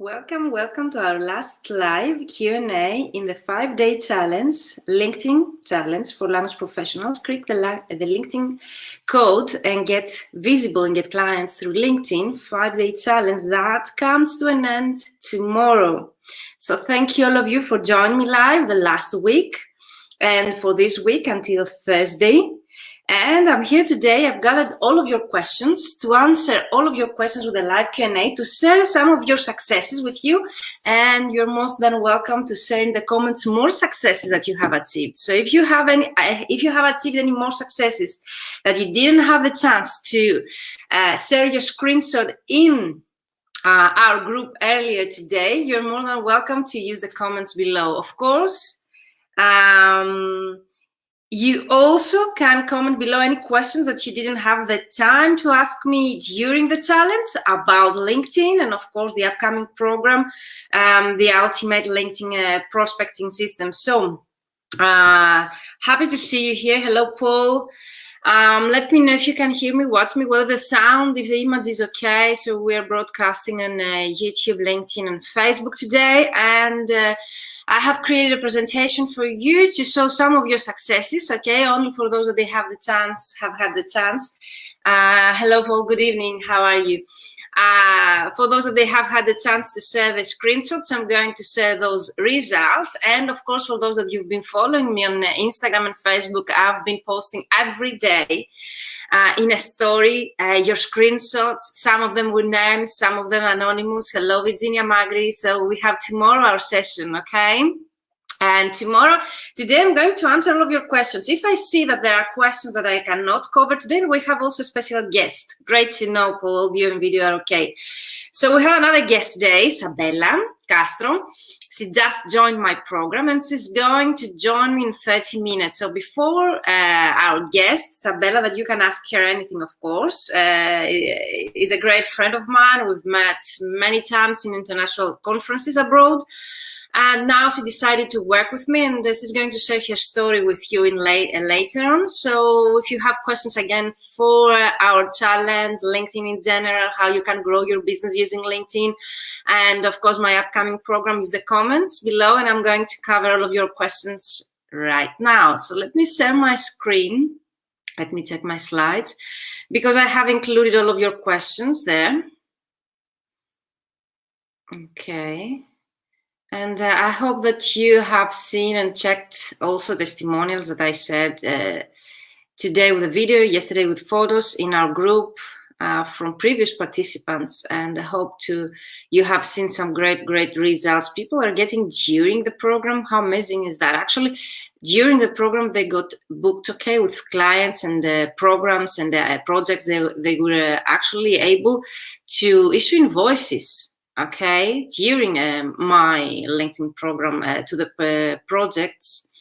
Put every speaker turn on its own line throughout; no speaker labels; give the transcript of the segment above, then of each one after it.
Welcome to our last live Q&A in the 5-day challenge, LinkedIn challenge for language professionals. Click the LinkedIn code and get visible and get clients through LinkedIn. 5-day challenge that comes to an end tomorrow. So thank you all of you for joining me live the last week and for this week until Thursday. And I'm here today. I've gathered all of your questions to answer all of your questions with a live Q&A, to share some of your successes with you. And you're most than welcome to share in the comments more successes that you have achieved. So if you have achieved any more successes that you didn't have the chance to share your screenshot in our group earlier today, you're more than welcome to use the comments below. Of course, you also can comment below any questions that you didn't have the time to ask me during the challenge about LinkedIn and, of course, the upcoming program, the Ultimate LinkedIn Prospecting System. So, happy to see you here. Hello, Paul. Let me know if you can hear me, watch me, whether the sound, if the image is okay. So we're broadcasting on YouTube, LinkedIn, and Facebook today. And I have created a presentation for you to show some of your successes, okay? Only for those that they have had the chance. Hello, Paul. Good evening. How are you? For those that they have had the chance to share the screenshots, I'm going to share those results. And of course, for those that you've been following me on Instagram and Facebook, I've been posting every day in a story your screenshots, some of them with names, some of them anonymous. Hello, Virginia Magri. So we have tomorrow our session, okay? And today I'm going to answer all of your questions. If I see that there are questions that I cannot cover today, we have also a special guest. Great to know, Paul, audio and video are okay. So we have another guest today, Isabella Castro. She just joined my program and she's going to join me in 30 minutes. So before our guest, Isabella, that you can ask her anything, of course, is a great friend of mine. We've met many times in international conferences abroad. And now she decided to work with me, and this is going to share her story with you later on. So if you have questions again for our challenge, LinkedIn in general, how you can grow your business using LinkedIn, and of course my upcoming program, use the comments below, and I'm going to cover all of your questions right now. So let me share my screen. Let me check my slides, because I have included all of your questions there. Okay. And I hope that you have seen and checked also testimonials that I shared today with a video, yesterday with photos in our group from previous participants. And I hope you have seen some great results people are getting during the program. How amazing is that? Actually, during the program, they got booked, okay, with clients and programs and projects. They were actually able to issue invoices, okay, during my LinkedIn program to the projects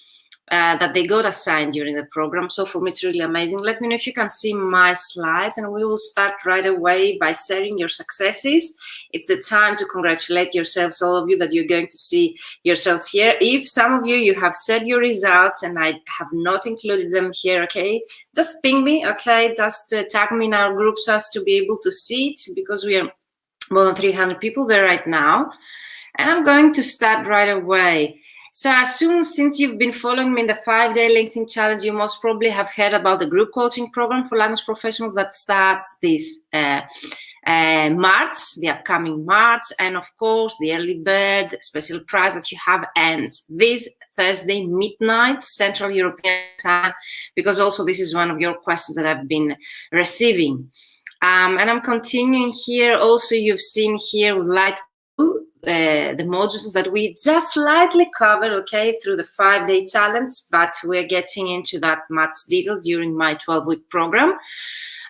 that they got assigned during the program. So for me, it's really amazing. Let me know if you can see my slides, and we will start right away by sharing your successes. It's the time to congratulate yourselves, all of you, that you're going to see yourselves here. If some of you have said your results and I have not included them here, okay, just ping me, okay, just tag me in our group so as to be able to see it, because we are more than 300 people there right now. And I'm going to start right away. So since you've been following me in the 5-day LinkedIn challenge, you most probably have heard about the group coaching program for language professionals that starts this March, the upcoming March. And of course, the early bird special prize that you have ends this Thursday midnight Central European time, because also this is one of your questions that I've been receiving. And I'm continuing here. Also, you've seen here with light blue the modules that we just slightly covered, okay, through the 5-day challenge, but we're getting into that much detail during my 12-week program.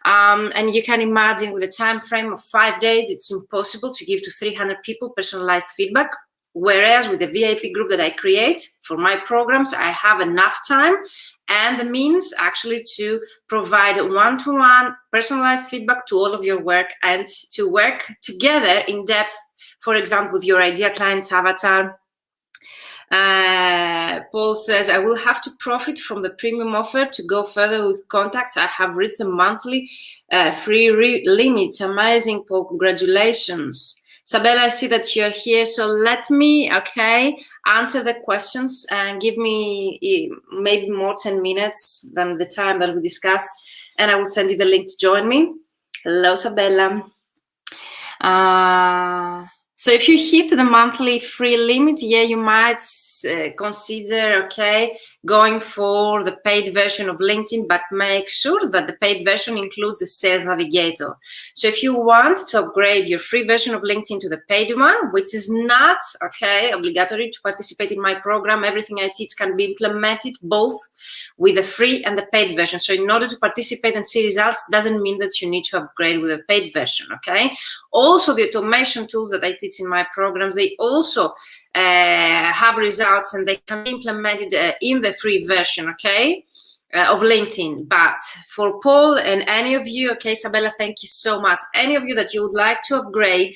And you can imagine, with a time frame of 5 days, it's impossible to give to 300 people personalized feedback. Whereas with the VIP group that I create for my programs, I have enough time and the means actually to provide one-to-one personalized feedback to all of your work, and to work together in depth, for example, with your ideal client avatar. Paul says, I will have to profit from the premium offer to go further with contacts. I have reached the monthly free limit. Amazing, Paul. Congratulations. Sabella, I see that you're here, so let me, answer the questions and give me maybe more 10 minutes than the time that we discussed, and I will send you the link to join me. Hello, Sabella. So if you hit the monthly free limit, yeah, you might consider, going for the paid version of LinkedIn, but make sure that the paid version includes the Sales Navigator. So if you want to upgrade your free version of LinkedIn to the paid one, which is not, obligatory to participate in my program, everything I teach can be implemented both with the free and the paid version. So in order to participate and see results, doesn't mean that you need to upgrade with a paid version, Also, the automation tools that I teach in my programs, they also have results and they can be implemented in the free version, of LinkedIn. But for Paul and any of you, Sabella, thank you so much. Any of you that you would like to upgrade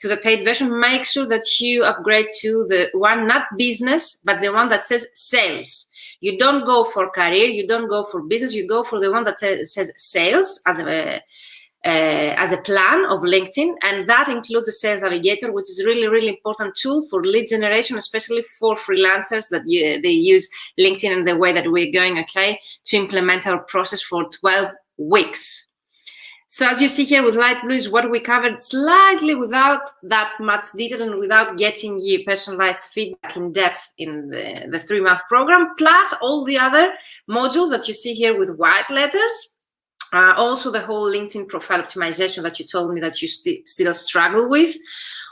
to the paid version, make sure that you upgrade to the one, not business, but the one that says sales. You don't go for career, you don't go for business, you go for the one that says sales as a plan of LinkedIn, and that includes the Sales Navigator, which is really, really important tool for lead generation, especially for freelancers that they use LinkedIn in the way that we're going, to implement our process for 12 weeks. So as you see here with light blue is what we covered slightly without that much detail and without getting you personalized feedback in depth in the 3-month program, plus all the other modules that you see here with white letters. Also the whole LinkedIn profile optimization that you told me that you still struggle with.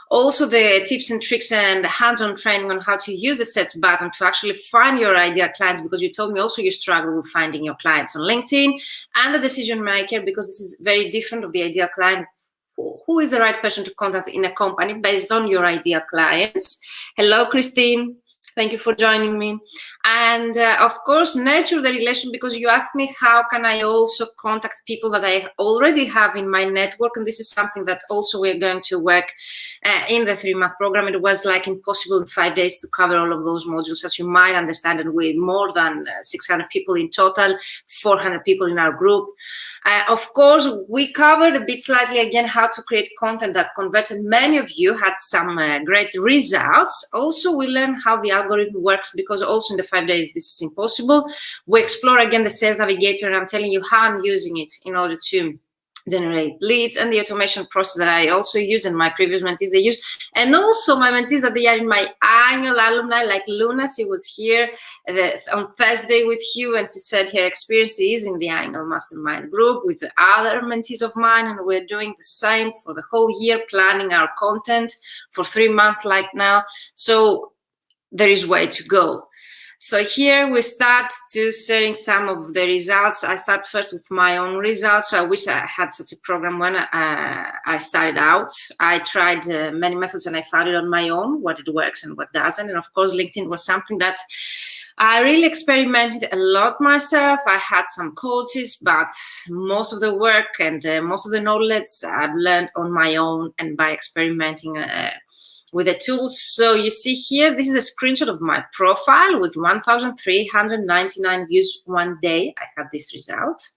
Also the tips and tricks and hands-on training on how to use the search button to actually find your ideal clients, because you told me also you struggle with finding your clients on LinkedIn, and the decision maker, because this is very different of the ideal client. Who is the right person to contact in a company based on your ideal clients? Hello, Christine. Thank you for joining me. And of course, nurture the relation, because you asked me how can I also contact people that I already have in my network. And this is something that also we're going to work in the 3-month program. It was like impossible in 5 days to cover all of those modules, as you might understand. And we're more than 600 people in total, 400 people in our group. Of course, we covered a bit slightly again how to create content that converts, and many of you had some great results. Also, we learned how the algorithm works, because also in the 5 days this is impossible. We explore again the Sales Navigator, and I'm telling you how I'm using it in order to generate leads, and the automation process that I also use, and my previous mentees they use, and also my mentees that they are in my annual alumni, like Luna. She was here on Thursday with you, and she said her experience is in the annual mastermind group with the other mentees of mine, and we're doing the same for the whole year, planning our content for 3 months like now. So there is way to go. So here we start to sharing some of the results. I start first with my own results. So I wish I had such a program when I started out. I tried many methods and I found it on my own, what it works and what doesn't. And of course, LinkedIn was something that I really experimented a lot myself. I had some coaches, but most of the work and most of the knowledge I've learned on my own and by experimenting with the tools. So you see here, this is a screenshot of my profile with 1,399 views one day. I had this result.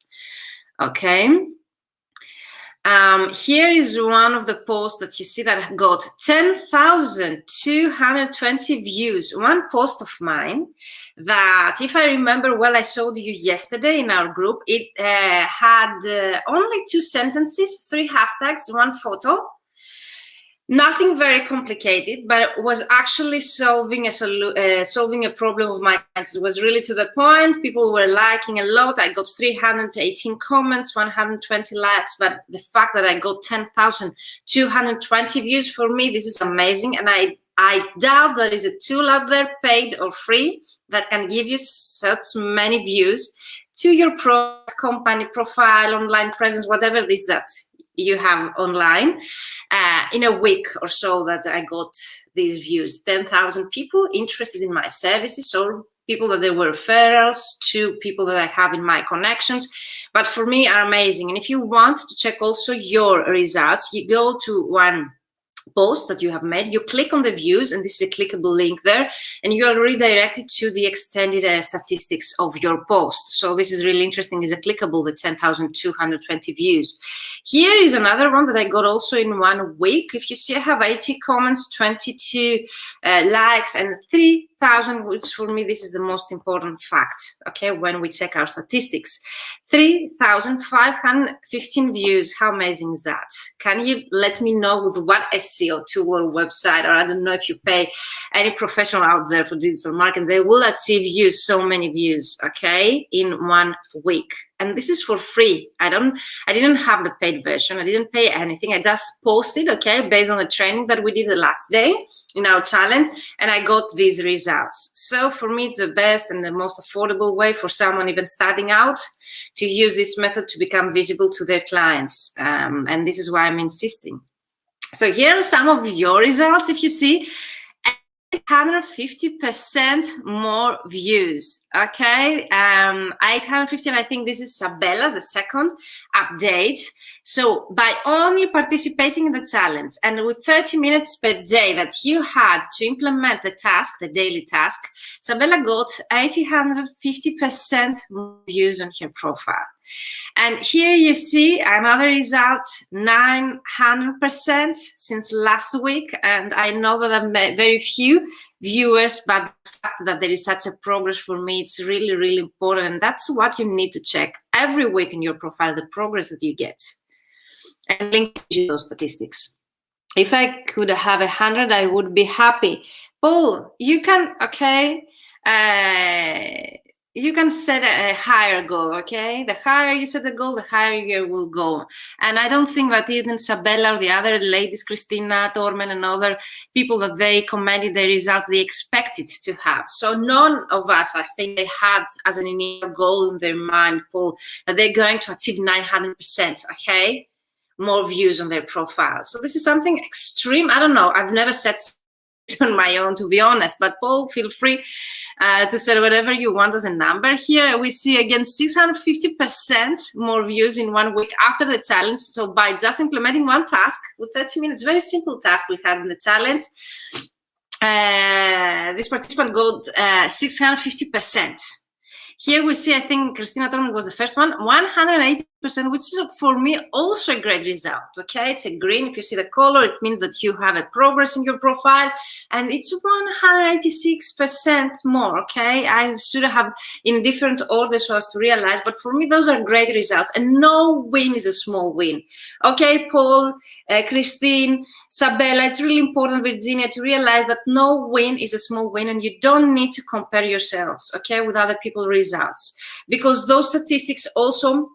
Here is one of the posts that you see that got 10,220 views. One post of mine that, if I remember well, I showed you yesterday in our group. It had only 2 sentences, 3 hashtags, 1 photo. Nothing very complicated, but it was actually solving a problem of my clients. It was really to the point. People were liking a lot. I got 318 comments, 120 likes, but the fact that I got 10,220 views, for me, this is amazing. And I doubt there is a tool out there, paid or free, that can give you such many views to your company profile, online presence, whatever it is that you have online, in a week or so that I got these views. 10,000 people interested in my services, or people that they were referrals to people that I have in my connections, but for me are amazing. And if you want to check also your results, you go to one post that you have made, you click on the views, and this is a clickable link there, and you are redirected to the extended statistics of your post. So this is really interesting. Is a clickable, the 10,220 views. Here is another one that I got also in 1 week. If you see, I have 80 comments, 22 likes, and 3,000, which for me, this is the most important fact, okay, when we check our statistics. 3,515 views. How amazing is that? Can you let me know with what SEO tool or website, or I don't know if you pay any professional out there for digital marketing, they will achieve you so many views, okay, in 1 week. And this is for free. I didn't have the paid version. I didn't pay anything. I just posted, okay, based on the training that we did the last day in our challenge, and I got these results. So for me, it's the best and the most affordable way for someone even starting out to use this method to become visible to their clients. And this is why I'm insisting. So here are some of your results. If you see, 850% more views, okay? 850, I think this is Sabella's, the second update. So by only participating in the challenge and with 30 minutes per day that you had to implement the task, the daily task, Sabella got 850% more views on her profile. And here you see another result, 900% since last week. And I know that I'm very few viewers, but the fact that there is such a progress for me, it's really, really important. And that's what you need to check every week in your profile, the progress that you get. And link to those statistics. If I could have 100, I would be happy. Paul, you can, okay, you can set a higher goal, okay? The higher you set the goal, the higher you will go. And I don't think that even Sabella or the other ladies, Christina, Tormen, and other people that they commented the results they expected to have. So none of us, I think, they had as an initial goal in their mind, Paul, that they're going to achieve 900%, okay? More views on their profile. So this is something extreme. I don't know. I've never set on my own, to be honest, but Paul, feel free to set whatever you want as a number. Here we see again 650% more views in 1 week after the challenge. So by just implementing one task with 30 minutes, very simple task we had in the challenge, this participant got 650%. Here we see, I think Christina Tormen was the first one, 180%, which is for me also a great result, okay? It's a green. If you see the color, it means that you have a progress in your profile, and it's 186% more, okay? I should have in different orders so as to realize, but for me, those are great results, and no win is a small win. Okay, Paul, Christine, Sabella, it's really important, Virginia, to realize that no win is a small win, and you don't need to compare yourselves, okay, with other people's results, because those statistics also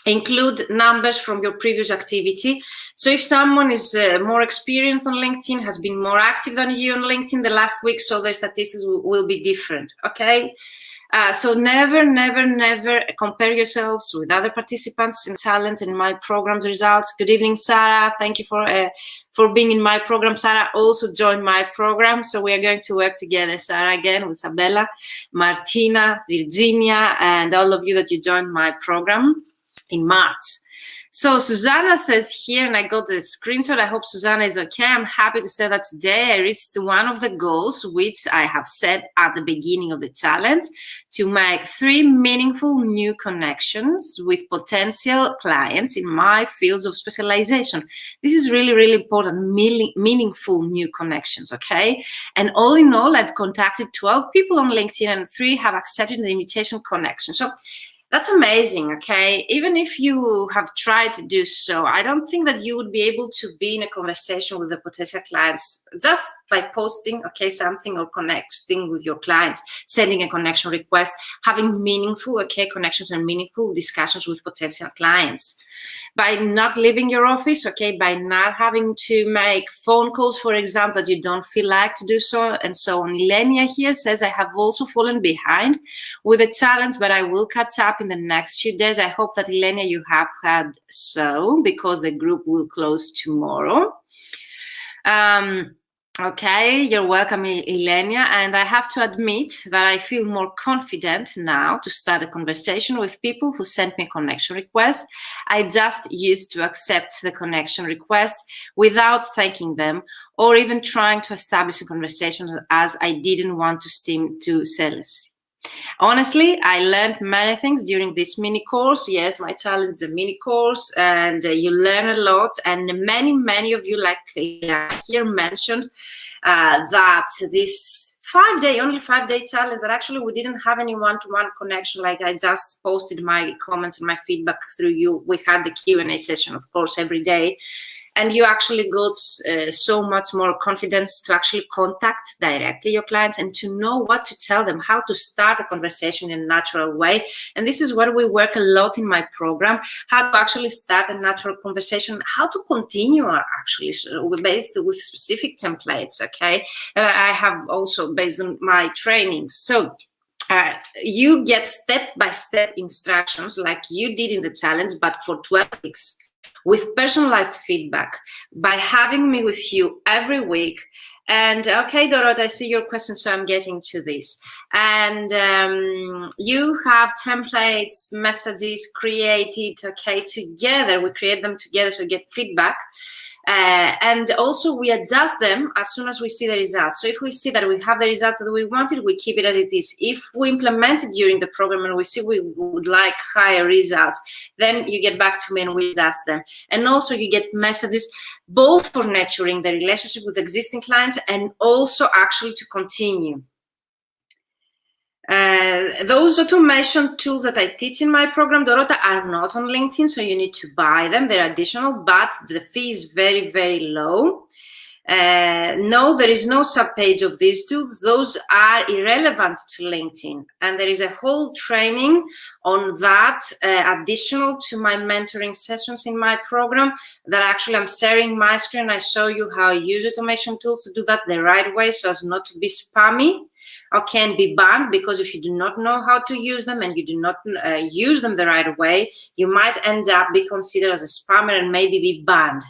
include numbers from your previous activity. So if someone is more experienced on LinkedIn, has been more active than you on LinkedIn the last week, so their statistics will be different, okay? So never, never, never compare yourselves with other participants in challenge and my program's results. Good evening, Sarah. Thank you for being in my program. Sarah also joined my program. So we are going to work together, Sarah, again with Sabella, Martina, Virginia, and all of you that you joined my program in March. So Susanna says here, and I got the screenshot. I hope Susanna is okay. I'm happy to say that today I reached one of the goals which I have set at the beginning of the challenge, to make 3 meaningful new connections with potential clients in my fields of specialization. This is really, really important, meaningful new connections, okay? And all in all, I've contacted 12 people on LinkedIn and 3 have accepted the invitation connection. So that's amazing, okay? Even if you have tried to do so, I don't think that you would be able to be in a conversation with the potential clients just by posting, okay, something or connecting with your clients, sending a connection request, having meaningful, okay, connections and meaningful discussions with potential clients. By not leaving your office, okay, by not having to make phone calls, for example, that you don't feel like to do so, and so on. Ilenia here says, I have also fallen behind with the challenge, but I will catch up in the next few days. I hope that, Ilenia, you have had so, because the group will close tomorrow. Okay, you're welcome, Ilenia. And I have to admit that I feel more confident now to start a conversation with people who send me a connection request. I just used to accept the connection request without thanking them or even trying to establish a conversation, as I didn't want to seem too jealous. Honestly, I learned many things during this mini course. Yes, my challenge is a mini course, and you learn a lot. And many of you, like here mentioned, that this only 5-day challenge, that actually we didn't have any one-to-one connection. Like I just posted my comments and my feedback through you. We had the Q&A session, of course, every day. And you actually got so much more confidence to actually contact directly your clients and to know what to tell them, how to start a conversation in a natural way. And this is what we work a lot in my program, how to actually start a natural conversation, how to continue actually, so based with specific templates, okay? And I have also based on my trainings. So you get step-by-step instructions like you did in the challenge, but for 12 weeks. With personalized feedback, by having me with you every week. And okay, Dorota, I see your question, so I'm getting to this. And you have templates, messages created, okay, together. We create them together to get feedback. And also we adjust them as soon as we see the results. So if we see that we have the results that we wanted, we keep it as it is. If we implement it during the program and we see we would like higher results, then you get back to me and we adjust them. And also you get messages both for nurturing the relationship with existing clients and also actually to continue. Those automation tools that I teach in my program, Dorota, are not on LinkedIn, so you need to buy them. They're additional, but the fee is very, very low. No, there is no subpage of these tools. Those are irrelevant to LinkedIn. And there is a whole training on that, additional to my mentoring sessions in my program, that actually I'm sharing my screen. I show you how I use automation tools to do that the right way so as not to be spammy or can be banned, because if you do not know how to use them and you do not use them the right way, you might end up be considered as a spammer and maybe be banned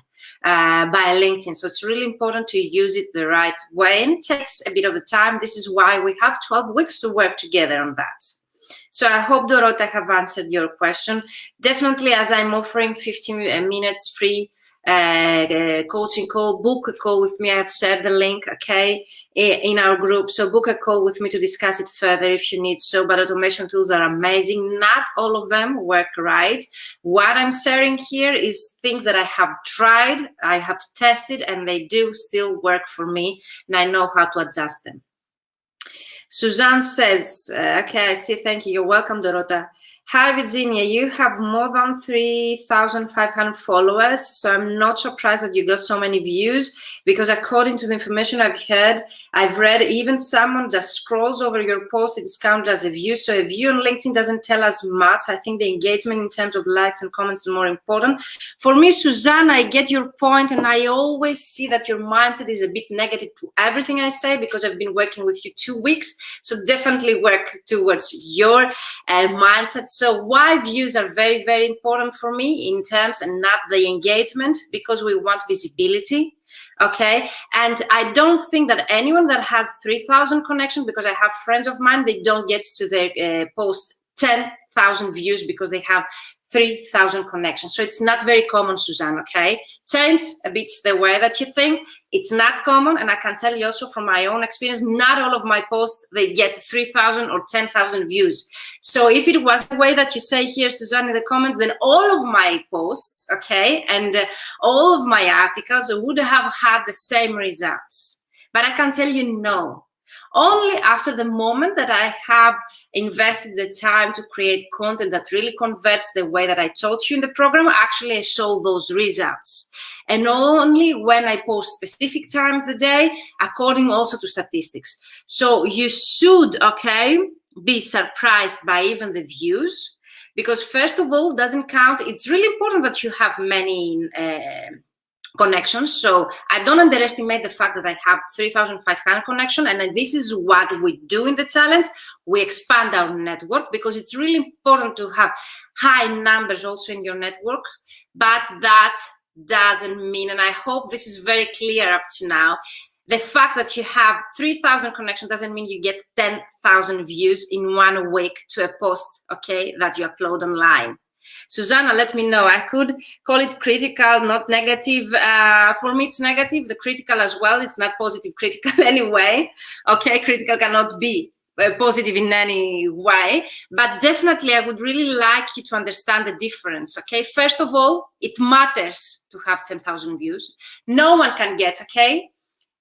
by LinkedIn. So it's really important to use it the right way, and it takes a bit of the time. This is why we have 12 weeks to work together on that. So I hope, Dorota, I have answered your question. Definitely, as I'm offering 15 minutes free coaching call, book a call with me. I have shared the link, okay, in our group. So book a call with me to discuss it further if you need so. But automation tools are amazing. Not all of them work right. What I'm sharing here is things that I have tried, I have tested, and they do still work for me, and I know how to adjust them. Suzanne says, okay, I see, thank you. You're welcome, Dorota. Hi, Virginia, you have more than 3,500 followers, so I'm not surprised that you got so many views, because according to the information I've read, even someone just scrolls over your post, it is counted as a view. So a view on LinkedIn doesn't tell us much. I think the engagement in terms of likes and comments is more important. For me, Suzanne, I get your point, and I always see that your mindset is a bit negative to everything I say, because I've been working with you 2 weeks. So definitely work towards your mindset. So why views are very, very important for me in terms, and not the engagement, because we want visibility. Okay, and I don't think that anyone that has 3,000 connections, because I have friends of mine, they don't get to their post 10,000 views because they have 3,000 connections. So it's not very common, Suzanne, okay? Change a bit the way that you think. It's not common, and I can tell you also from my own experience, not all of my posts, they get 3,000 or 10,000 views. So if it was the way that you say here, Suzanne, in the comments, then all of my posts, okay, and all of my articles would have had the same results. But I can tell you no. Only after the moment that I have invested the time to create content that really converts the way that I taught you in the program, actually I show those results. And only when I post specific times a day, according also to statistics. So you should, okay, be surprised by even the views, because first of all, doesn't count. It's really important that you have many connections. So I don't underestimate the fact that I have 3,500 connections, and this is what we do in the challenge. We expand our network, because it's really important to have high numbers also in your network. But that doesn't mean, and I hope this is very clear up to now, the fact that you have 3,000 connections doesn't mean you get 10,000 views in 1 week to a post, okay, that you upload online. Susanna, let me know. I could call it critical, not negative. For me, it's negative. The critical as well. It's not positive critical anyway. Okay, critical cannot be positive in any way. But definitely, I would really like you to understand the difference. Okay, first of all, it matters to have 10,000 views. No one can get, okay?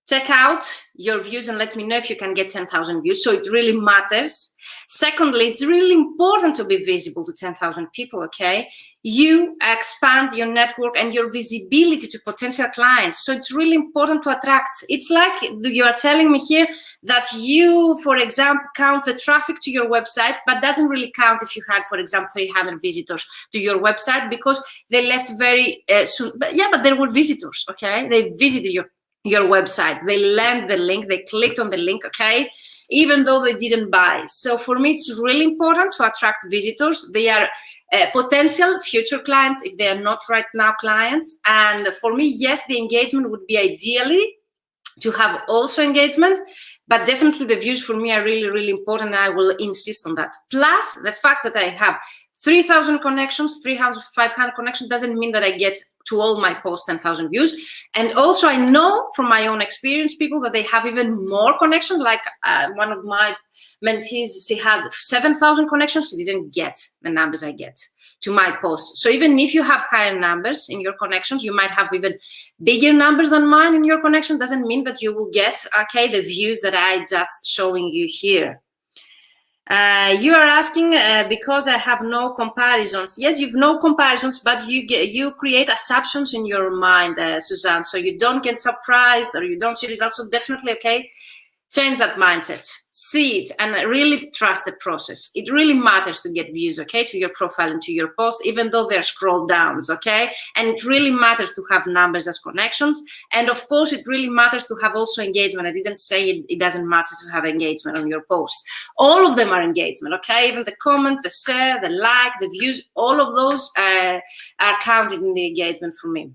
Check out your views and let me know if you can get 10,000 views. So it really matters. Secondly, it's really important to be visible to 10,000 people, okay? You expand your network and your visibility to potential clients. So it's really important to attract. It's like you are telling me here that you, for example, count the traffic to your website, but doesn't really count if you had, for example, 300 visitors to your website because they left very soon. But yeah, but there were visitors, okay? They visited your website, they landed the link, they clicked on the link, okay, even though they didn't buy. So for me, it's really important to attract visitors. They are potential future clients if they are not right now clients. And for me, yes, the engagement would be ideally to have also engagement, but definitely the views for me are really, really important. And I will insist on that. Plus the fact that I have 3,000 connections, 300, 500 connections doesn't mean that I get to all my posts 10,000 views. And also I know from my own experience, people that they have even more connections, like one of my mentees, she had 7,000 connections, she didn't get the numbers I get to my posts. So even if you have higher numbers in your connections, you might have even bigger numbers than mine in your connection, doesn't mean that you will get, okay, the views that I just showing you here. You are asking because I have no comparisons. Yes, you've no comparisons, but you create assumptions in your mind, Suzanne, so you don't get surprised or you don't see results. So definitely, okay, change that mindset, see it, and really trust the process. It really matters to get views, okay, to your profile and to your post, even though they're scroll downs, okay? And it really matters to have numbers as connections. And of course, it really matters to have also engagement. I didn't say it doesn't matter to have engagement on your post. All of them are engagement, okay? Even the comment, the share, the like, the views, all of those are counted in the engagement for me.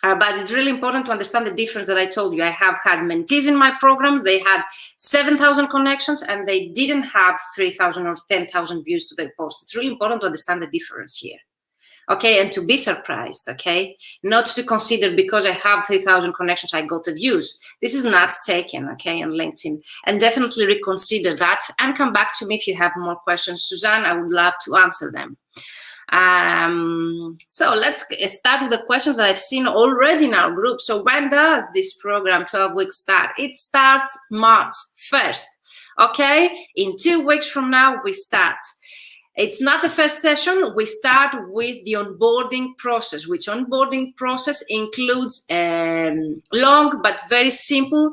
But it's really important to understand the difference that I told you. I have had mentees in my programs. They had 7,000 connections and they didn't have 3,000 or 10,000 views to their posts. It's really important to understand the difference here. Okay, and to be surprised, okay? Not to consider because I have 3,000 connections, I got the views. This is not taken, okay, on LinkedIn. And definitely reconsider that and come back to me if you have more questions. Suzanne, I would love to answer them. So let's start with the questions that I've seen already in our group. So when does this program 12 weeks start? It starts March 1st. Okay, in 2 weeks from now we start. It's not the first session. We start with the onboarding process, which onboarding process includes long but very simple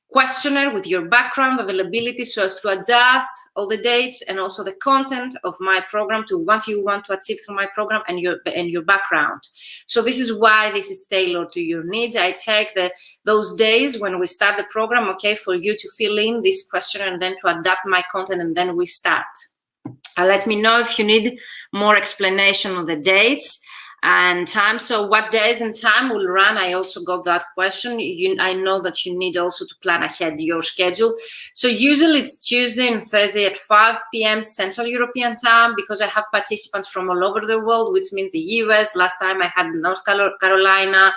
questionnaire with your background availability so as to adjust all the dates and also the content of my program to what you want to achieve through my program and your background. So this is why this is tailored to your needs. I take those days when we start the program, okay, for you to fill in this questionnaire and then to adapt my content, and then we start. Let me know if you need more explanation on the dates and time. So what days and time will run? I also got that question. I know that you need also to plan ahead your schedule. So usually it's Tuesday and Thursday at 5 p.m. Central European time, because I have participants from all over the world, which means the US. Last time I had North Carolina,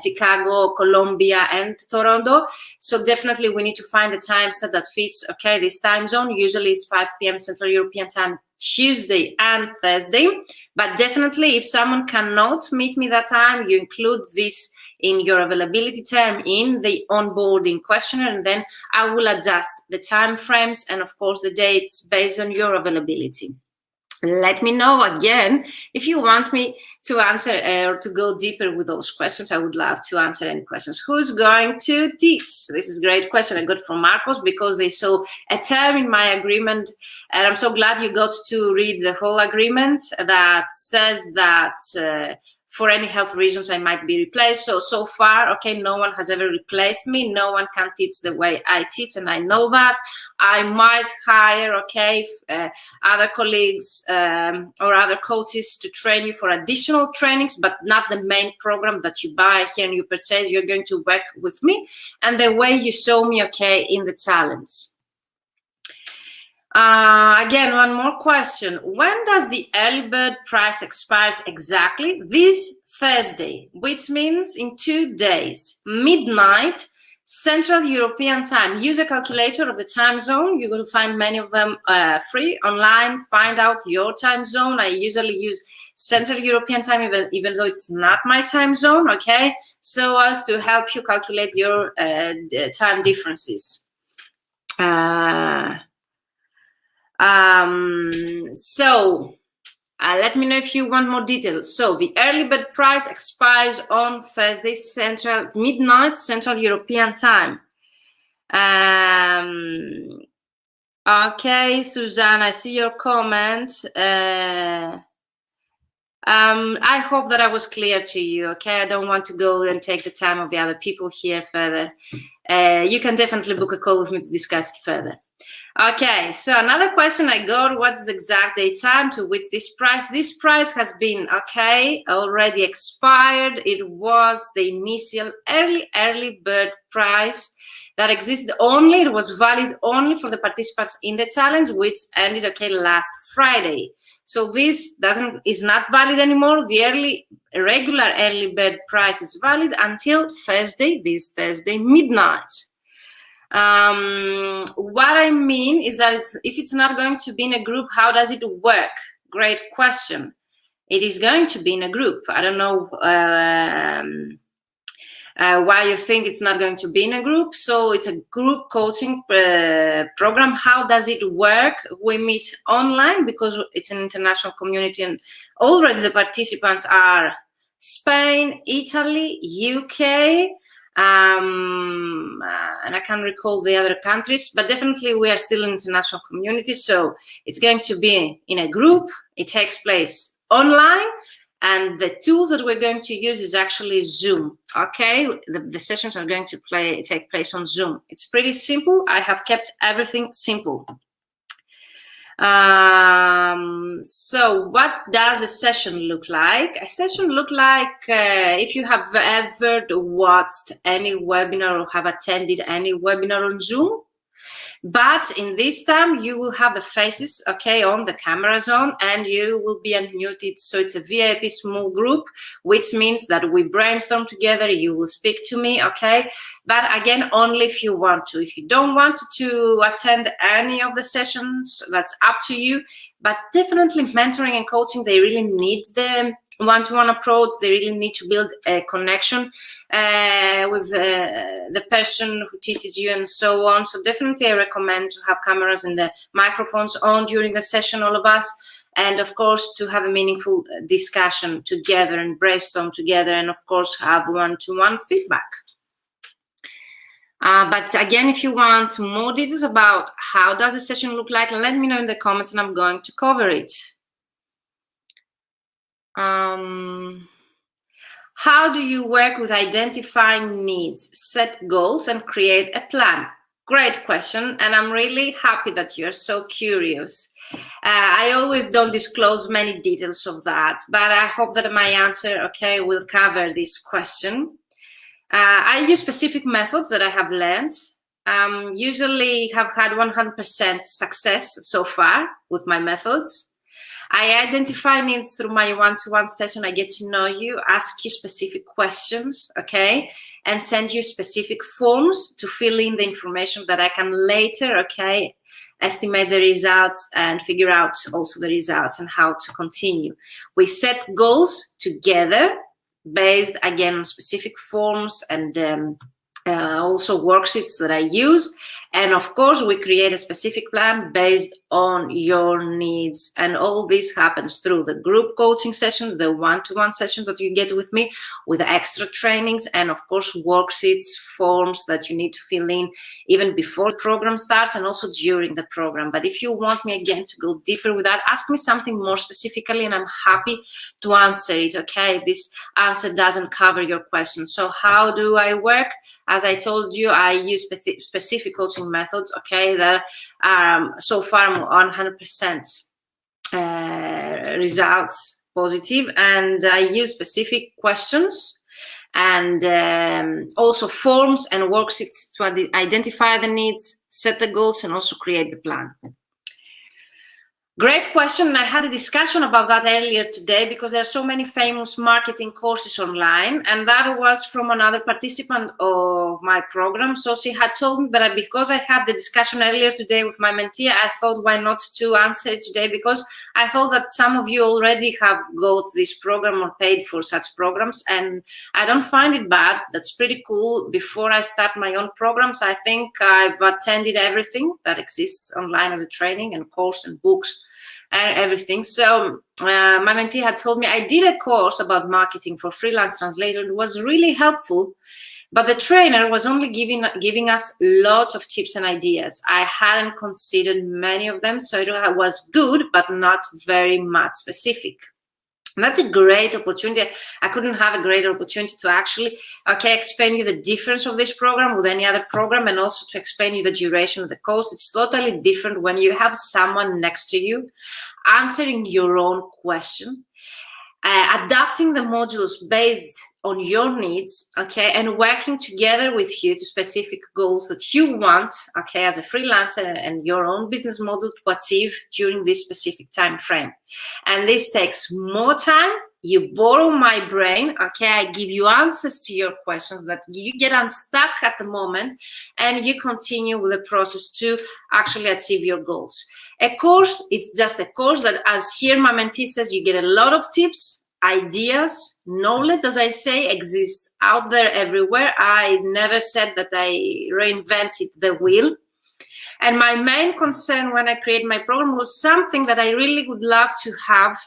Chicago, Colombia, and Toronto. So definitely we need to find a time set that fits, okay, this time zone. Usually it's 5 p.m. Central European time, Tuesday and Thursday. But definitely if someone cannot meet me that time, you include this in your availability term in the onboarding questionnaire, and then I will adjust the time frames and of course the dates based on your availability. Let me know again if you want me to answer or to go deeper with those questions. I would love to answer any questions. Who's going to teach? This is a great question I got from Marcos, because they saw a term in my agreement, and I'm so glad you got to read the whole agreement that says that for any health reasons, I might be replaced. So far, okay, no one has ever replaced me. No one can teach the way I teach, and I know that. I might hire, okay, other colleagues or other coaches to train you for additional trainings, but not the main program that you buy here and you purchase. You're going to work with me and the way you saw me, okay, in the challenge. Again, one more question. When does the early bird price expires exactly? This Thursday, which means in 2 days, midnight, Central European time. Use a calculator of the time zone. You will find many of them free online. Find out your time zone. I usually use Central European time, even though it's not my time zone, okay? So as to help you calculate your time differences. Let me know if you want more details. So the early bird price expires on Thursday, midnight Central European time. Okay, Suzanne, I see your comment. I hope that I was clear to you, okay? I don't want to go and take the time of the other people here further. You can definitely book a call with me to discuss it further. Okay, so another question I got, what's the exact date time to which this price has been, okay, already expired. It was the initial early bird price that existed only, it was valid only for the participants in the challenge, which ended, okay, last Friday. So this is not valid anymore. The regular early bird price is valid until Thursday, this Thursday, midnight. What I mean is that if it's not going to be in a group, how does it work? Great question. It is going to be in a group. I don't know why you think it's not going to be in a group. So it's a group coaching program. How does it work? We meet online because it's an international community, and already the participants are Spain, Italy, UK, and I can't recall the other countries, but definitely we are still an international community. So it's going to be in a group. It takes place online, and the tools that we're going to use is actually Zoom. Okay, the sessions are going to take place on Zoom. It's pretty simple. I have kept everything simple. So what does a session look like? A session look like if you have ever watched any webinar or have attended any webinar on Zoom, but in this time you will have the faces, okay, on the cameras on, and you will be unmuted. So it's a VIP small group, which means that we brainstorm together. You will speak to me, okay, but again, only if you want to. If you don't want to attend any of the sessions, that's up to you. But definitely mentoring and coaching, they really need the one-to-one approach. They really need to build a connection with the person who teaches you and so on. So definitely I recommend to have cameras and the microphones on during the session, all of us, and of course to have a meaningful discussion together and brainstorm together, and of course have one-to-one feedback. But again, if you want more details about how does a session look like, let me know in the comments and I'm going to cover it. How do you work with identifying needs, set goals, and create a plan? Great question, and I'm really happy that you're so curious. I always don't disclose many details of that, but I hope that my answer, okay, will cover this question. I use specific methods that I have learned. Usually have had 100% success so far with my methods. I identify needs through my one-to-one session. I get to know you, ask you specific questions, okay, and send you specific forms to fill in the information that I can later, okay, estimate the results and figure out also the results and how to continue. We set goals together based, again, on specific forms and also worksheets that I use. And of course, we create a specific plan based on your needs. And all this happens through the group coaching sessions, the one-to-one sessions that you get with me, with extra trainings, and of course, worksheets, forms that you need to fill in even before the program starts and also during the program. But if you want me again to go deeper with that, ask me something more specifically and I'm happy to answer it, okay, if this answer doesn't cover your question. So how do I work? As I told you, I use specific coaching methods, okay, that are so far 100% results positive, and I use specific questions and also forms and worksheets to identify the needs, set the goals, and also create the plan. Great question. I had a discussion about that earlier today because there are so many famous marketing courses online, and that was from another participant of my program. So she had told me, but because I had the discussion earlier today with my mentee, I thought why not to answer it today, because I thought that some of you already have got this program or paid for such programs, and I don't find it bad. That's pretty cool. Before I start my own programs, I think I've attended everything that exists online as a training and course and books and everything. So my mentee had told me I did a course about marketing for freelance translator. It was really helpful, but the trainer was only giving us lots of tips and ideas. I hadn't considered many of them, so it was good, but not very much specific. And that's a great opportunity. I couldn't have a greater opportunity to actually, explain you the difference of this program with any other program, and also to explain you the duration of the course. It's totally different when you have someone next to you answering your own question, adapting the modules based on your needs, okay, and working together with you to specific goals that you want, okay, as a freelancer and your own business model to achieve during this specific time frame. And this takes more time. You borrow my brain, okay, I give you answers to your questions that you get unstuck at the moment, and you continue with the process to actually achieve your goals. A course is just a course that, as here my mentee says, you get a lot of tips, ideas, knowledge, as I say, exists out there everywhere. I never said that I reinvented the wheel. And my main concern when I created my program was something that I really would love to have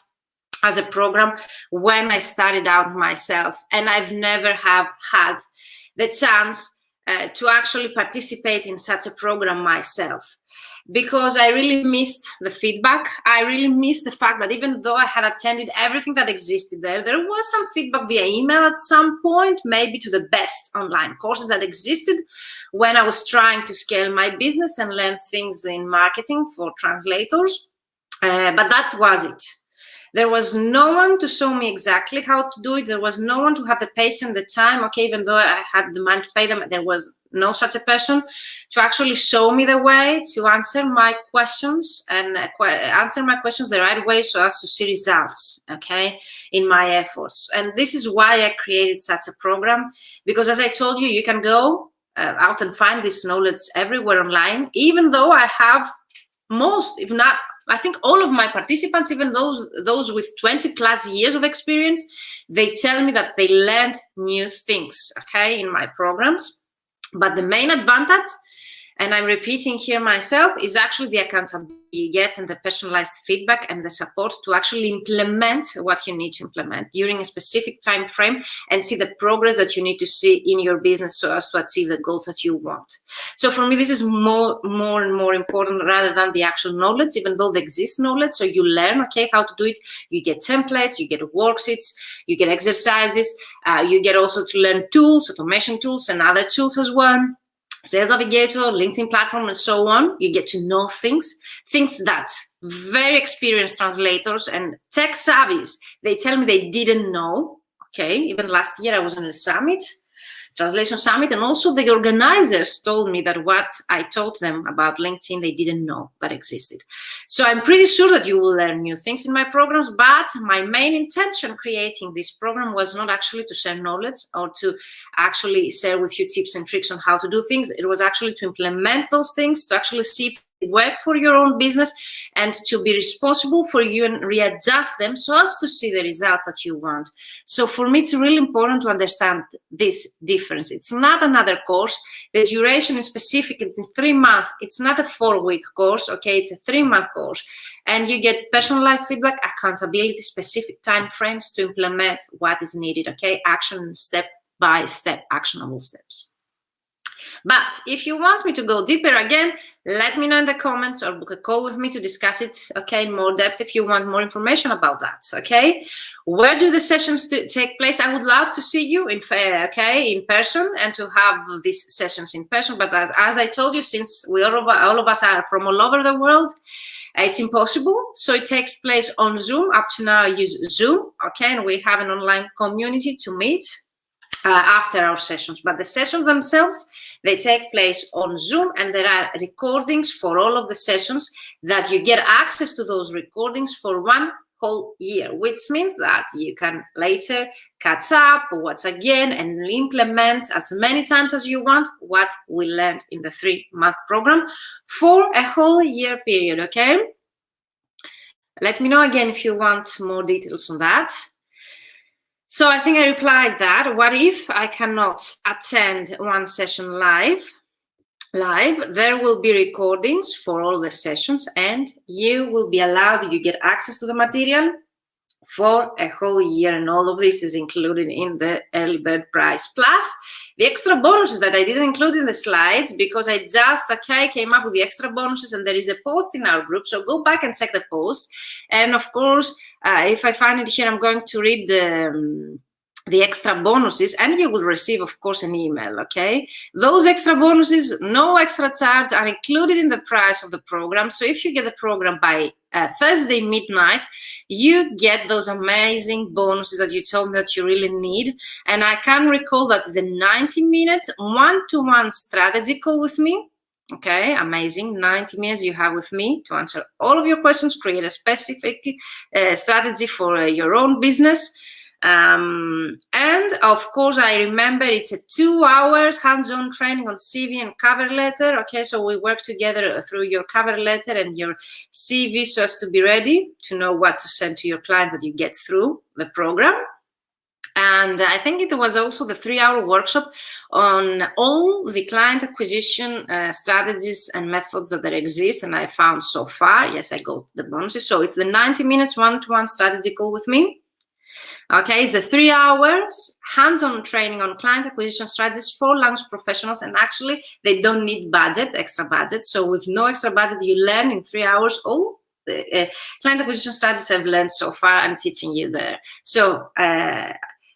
as a program when I started out myself. And I've never have had the chance to actually participate in such a program myself, because I really missed the feedback. I really missed the fact that even though I had attended everything that existed there was some feedback via email at some point, maybe to the best online courses that existed when I was trying to scale my business and learn things in marketing for translators. But that was it. There was no one to show me exactly how to do it. There was no one to have the patience, the time, okay, even though I had the money to pay them, there was no such a person to actually show me the way to answer my questions and answer my questions the right way so as to see results, okay, in my efforts. And this is why I created such a program, because as I told you, you can go out and find this knowledge everywhere online, even though I have most, if not, I think all of my participants, even those with 20 plus years of experience, they tell me that they learned new things, okay, in my programs. But the main advantage, and I'm repeating here myself, is actually the accountability you get and the personalized feedback and the support to actually implement what you need to implement during a specific time frame and see the progress that you need to see in your business so as to achieve the goals that you want. So for me, this is more and more important rather than the actual knowledge, even though there exists knowledge. So you learn, okay, how to do it. You get templates, you get worksheets, you get exercises, you get also to learn tools, automation tools and other tools as well. Sales Navigator, LinkedIn platform, and so on. You get to know things that very experienced translators and tech savvies, they tell me they didn't know, okay? Even last year I was on a summit, translation summit, and also the organizers told me that what I taught them about LinkedIn, they didn't know that existed. So I'm pretty sure that you will learn new things in my programs, but my main intention creating this program was not actually to share knowledge or to actually share with you tips and tricks on how to do things. It was actually to implement those things, to actually see work for your own business and to be responsible for you and readjust them so as to see the results that you want. So for me, it's really important to understand this difference. It's not another course. The duration is specific. It's in 3 months. It's not a 4-week course, okay? It's a 3-month course. And you get personalized feedback, accountability, specific time frames to implement what is needed, okay? Action, step-by-step, actionable steps. But if you want me to go deeper again, let me know in the comments or book a call with me to discuss it, okay, in more depth if you want more information about that, okay? Where do the sessions take place? I would love to see you in person and to have these sessions in person. But as I told you, since all of us are from all over the world, it's impossible. So it takes place on Zoom. Up to now, I use Zoom, okay? And we have an online community to meet after our sessions. But the sessions themselves, they take place on Zoom, and there are recordings for all of the sessions that you get access to those recordings for 1 whole year, which means that you can later catch up, watch again, and implement as many times as you want what we learned in the 3-month program for a whole year period, okay? Let me know again if you want more details on that. So I think I replied that. What if I cannot attend one session live? There will be recordings for all the sessions, and you will be allowed, you get access to the material for a whole year, and all of this is included in the early bird price. Plus the extra bonuses that I didn't include in the slides because I just came up with the extra bonuses, and there is a post in our group, so go back and check the post. And of course, if I find it here, I'm going to read the extra bonuses, and you will receive, of course, an email, okay? Those extra bonuses, no extra charge, are included in the price of the program. So if you get the program by Thursday midnight, you get those amazing bonuses that you told me that you really need. And I can recall that it's a 90-minute one-to-one strategy call with me. Okay, amazing. 90 minutes you have with me to answer all of your questions, create a specific strategy for your own business. And of course, I remember it's a 2 hours hands-on training on CV and cover letter. Okay, so we work together through your cover letter and your CV so as to be ready to know what to send to your clients that you get through the program. And I think it was also the 3-hour workshop on all the client acquisition strategies and methods that there exist and I found so far. Yes, I got the bonuses. So it's the 90 minutes one-to-one strategy call with me. Okay, it's the 3 hours hands-on training on client acquisition strategies for language professionals, and actually they don't need extra budget. So with no extra budget, you learn in 3 hours all the client acquisition strategies I've learned so far. I'm teaching you there. So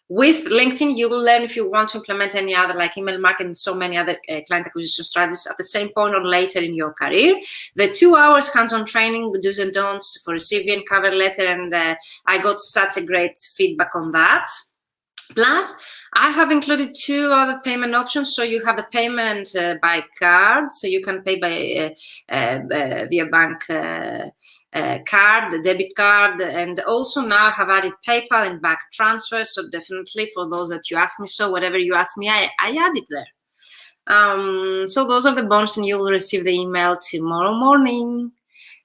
with LinkedIn, you will learn if you want to implement any other, like email marketing, so many other client acquisition strategies at the same point or later in your career. The 2 hours hands-on training, do's and don'ts for a CV and cover letter, and I got such a great feedback on that. Plus, I have included 2 other payment options. So you have the payment by card, so you can pay by via bank card, the debit card, and also now I have added PayPal and bank transfer. So definitely for those that you ask me, so whatever you ask me, I add it there. So those are the bonuses, and you will receive the email tomorrow morning.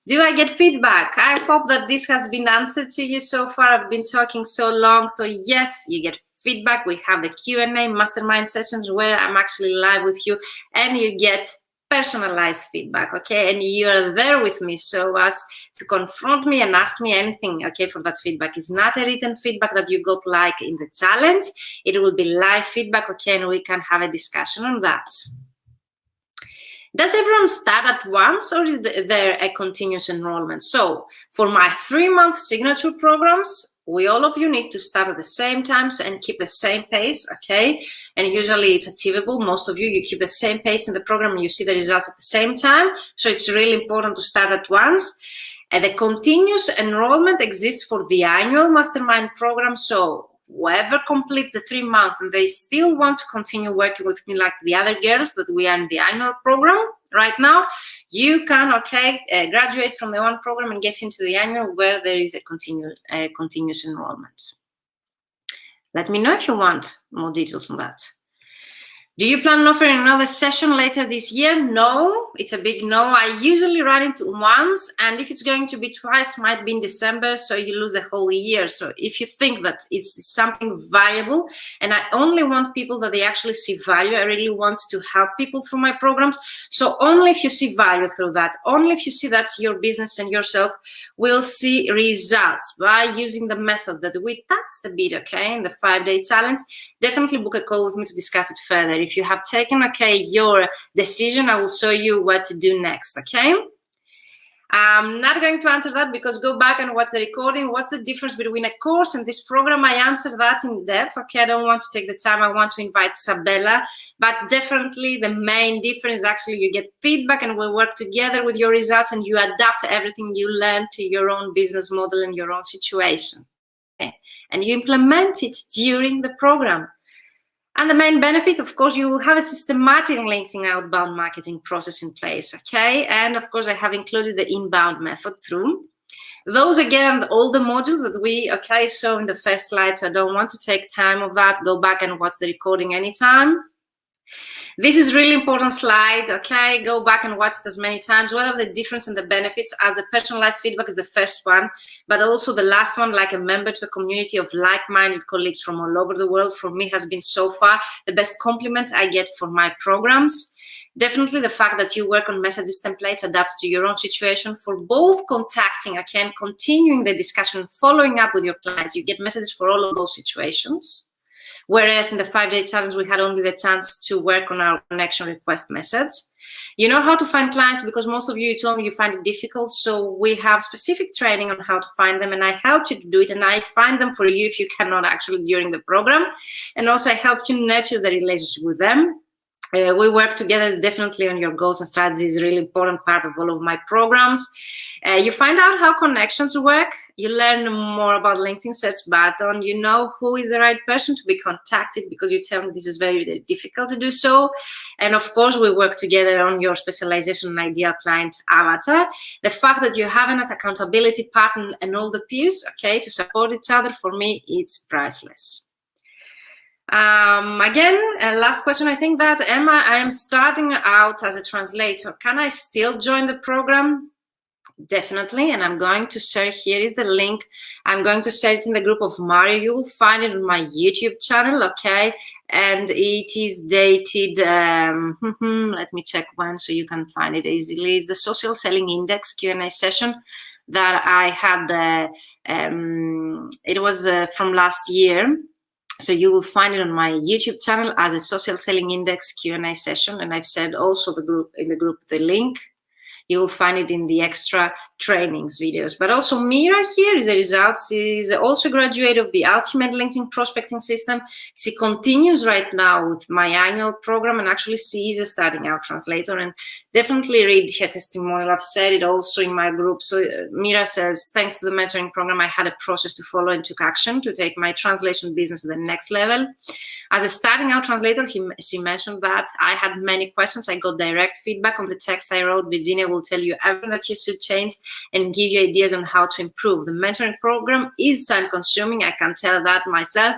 Do I get feedback? I hope that this has been answered to you so far. I've been talking so long. So yes, you get feedback. We have the Q&A mastermind sessions where I'm actually live with you, and you get personalized feedback, okay? And you're there with me so as to confront me and ask me anything, okay, for that feedback. It's not a written feedback that you got like in the challenge. It will be live feedback, okay, and we can have a discussion on that. Does everyone start at once, or is there a continuous enrollment? So for my 3-month signature programs, all of you need to start at the same times and keep the same pace, okay? And usually it's achievable. Most of you keep the same pace in the program and you see the results at the same time. So it's really important to start at once. And the continuous enrollment exists for the annual mastermind program. So whoever completes the 3 months and they still want to continue working with me like the other girls that we are in the annual program right now, you can, okay, graduate from the one program and get into the annual where there is a continuous enrollment. Let me know if you want more details on that. Do you plan on offering another session later this year? No, it's a big no. I usually run it once, and if it's going to be twice, might be in December, so you lose the whole year. So if you think that it's something viable, and I only want people that they actually see value, I really want to help people through my programs. So only if you see value through that, only if you see that your business and yourself will see results by using the method that we touched a bit, okay, in the 5-day challenge, definitely book a call with me to discuss it further. If you have taken, okay, your decision, I will show you what to do next, okay? I'm not going to answer that because go back and watch the recording. What's the difference between a course and this program? I answered that in depth, okay? I don't want to take the time. I want to invite Sabella, but definitely the main difference is actually you get feedback and we work together with your results and you adapt everything you learn to your own business model and your own situation, okay? And you implement it during the program. And the main benefit, of course, you have a systematic LinkedIn outbound marketing process in place, okay? And of course, I have included the inbound method through. Those, again, all the modules that we, okay, saw in the first slide, so I don't want to take time of that. Go back and watch the recording anytime. This is really important slide, okay? Go back and watch it as many times. What are the difference and the benefits? As the personalized feedback is the first one, but also the last one, like a member to a community of like-minded colleagues from all over the world, for me has been so far the best compliment I get for my programs. Definitely the fact that you work on messages templates adapted to your own situation for both contacting, okay, and continuing the discussion, following up with your clients. You get messages for all of those situations. Whereas in the 5-day challenge, we had only the chance to work on our connection request methods. You know how to find clients because most of you told me you find it difficult. So we have specific training on how to find them and I help you to do it and I find them for you if you cannot actually during the program. And also I help you nurture the relationship with them. We work together definitely on your goals and strategies, is a really important part of all of my programs. You find out how connections work. You learn more about LinkedIn search button. You know who is the right person to be contacted because you tell me this is very, very difficult to do so. And of course, we work together on your specialization and ideal client avatar. The fact that you have an accountability partner and all the peers, okay, to support each other, for me, it's priceless. Again, last question, I think that, Emma, I am starting out as a translator. Can I still join the program? Definitely, and I'm going to share, here is the link. I'm going to share it in the group of Mario. You will find it on my YouTube channel, okay? And it is dated, let me check when so you can find it easily. It's the Social Selling Index Q&A session that I had, it was from last year. So you will find it on my YouTube channel as a Social Selling Index Q&A session. And I've said also in the group the link. You will find it in the extra trainings videos. But also Mira here is a result. She is also a graduate of the Ultimate LinkedIn Prospecting System. She continues right now with my annual program and actually she is a starting out translator and definitely read her testimonial. I've said it also in my group. So Mira says, thanks to the mentoring program, I had a process to follow and took action to take my translation business to the next level. As a starting out translator, she mentioned that I had many questions. I got direct feedback on the text I wrote. Virginia will tell you everything that you should change and give you ideas on how to improve. The mentoring program is time consuming. I can tell that myself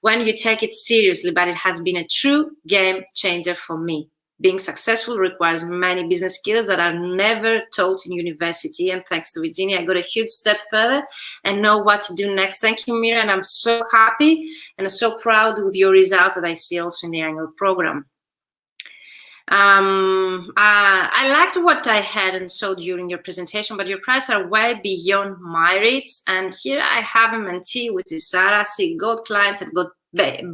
when you take it seriously, but it has been a true game changer for me. Being successful requires many business skills that are never taught in university. And thanks to Virginia, I got a huge step further and know what to do next. Thank you, Mira. And I'm so happy and so proud with your results that I see also in the annual program. I liked what I had and saw during your presentation, but your prices are way beyond my rates. And here I have a mentee, which is Sarah. She got clients and got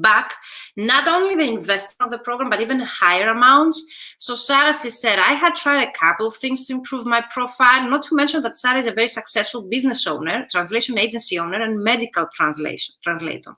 back not only the investment of the program, but even higher amounts. So Sarah, she said, I had tried a couple of things to improve my profile, not to mention that Sarah is a very successful business owner, translation agency owner, and medical translator.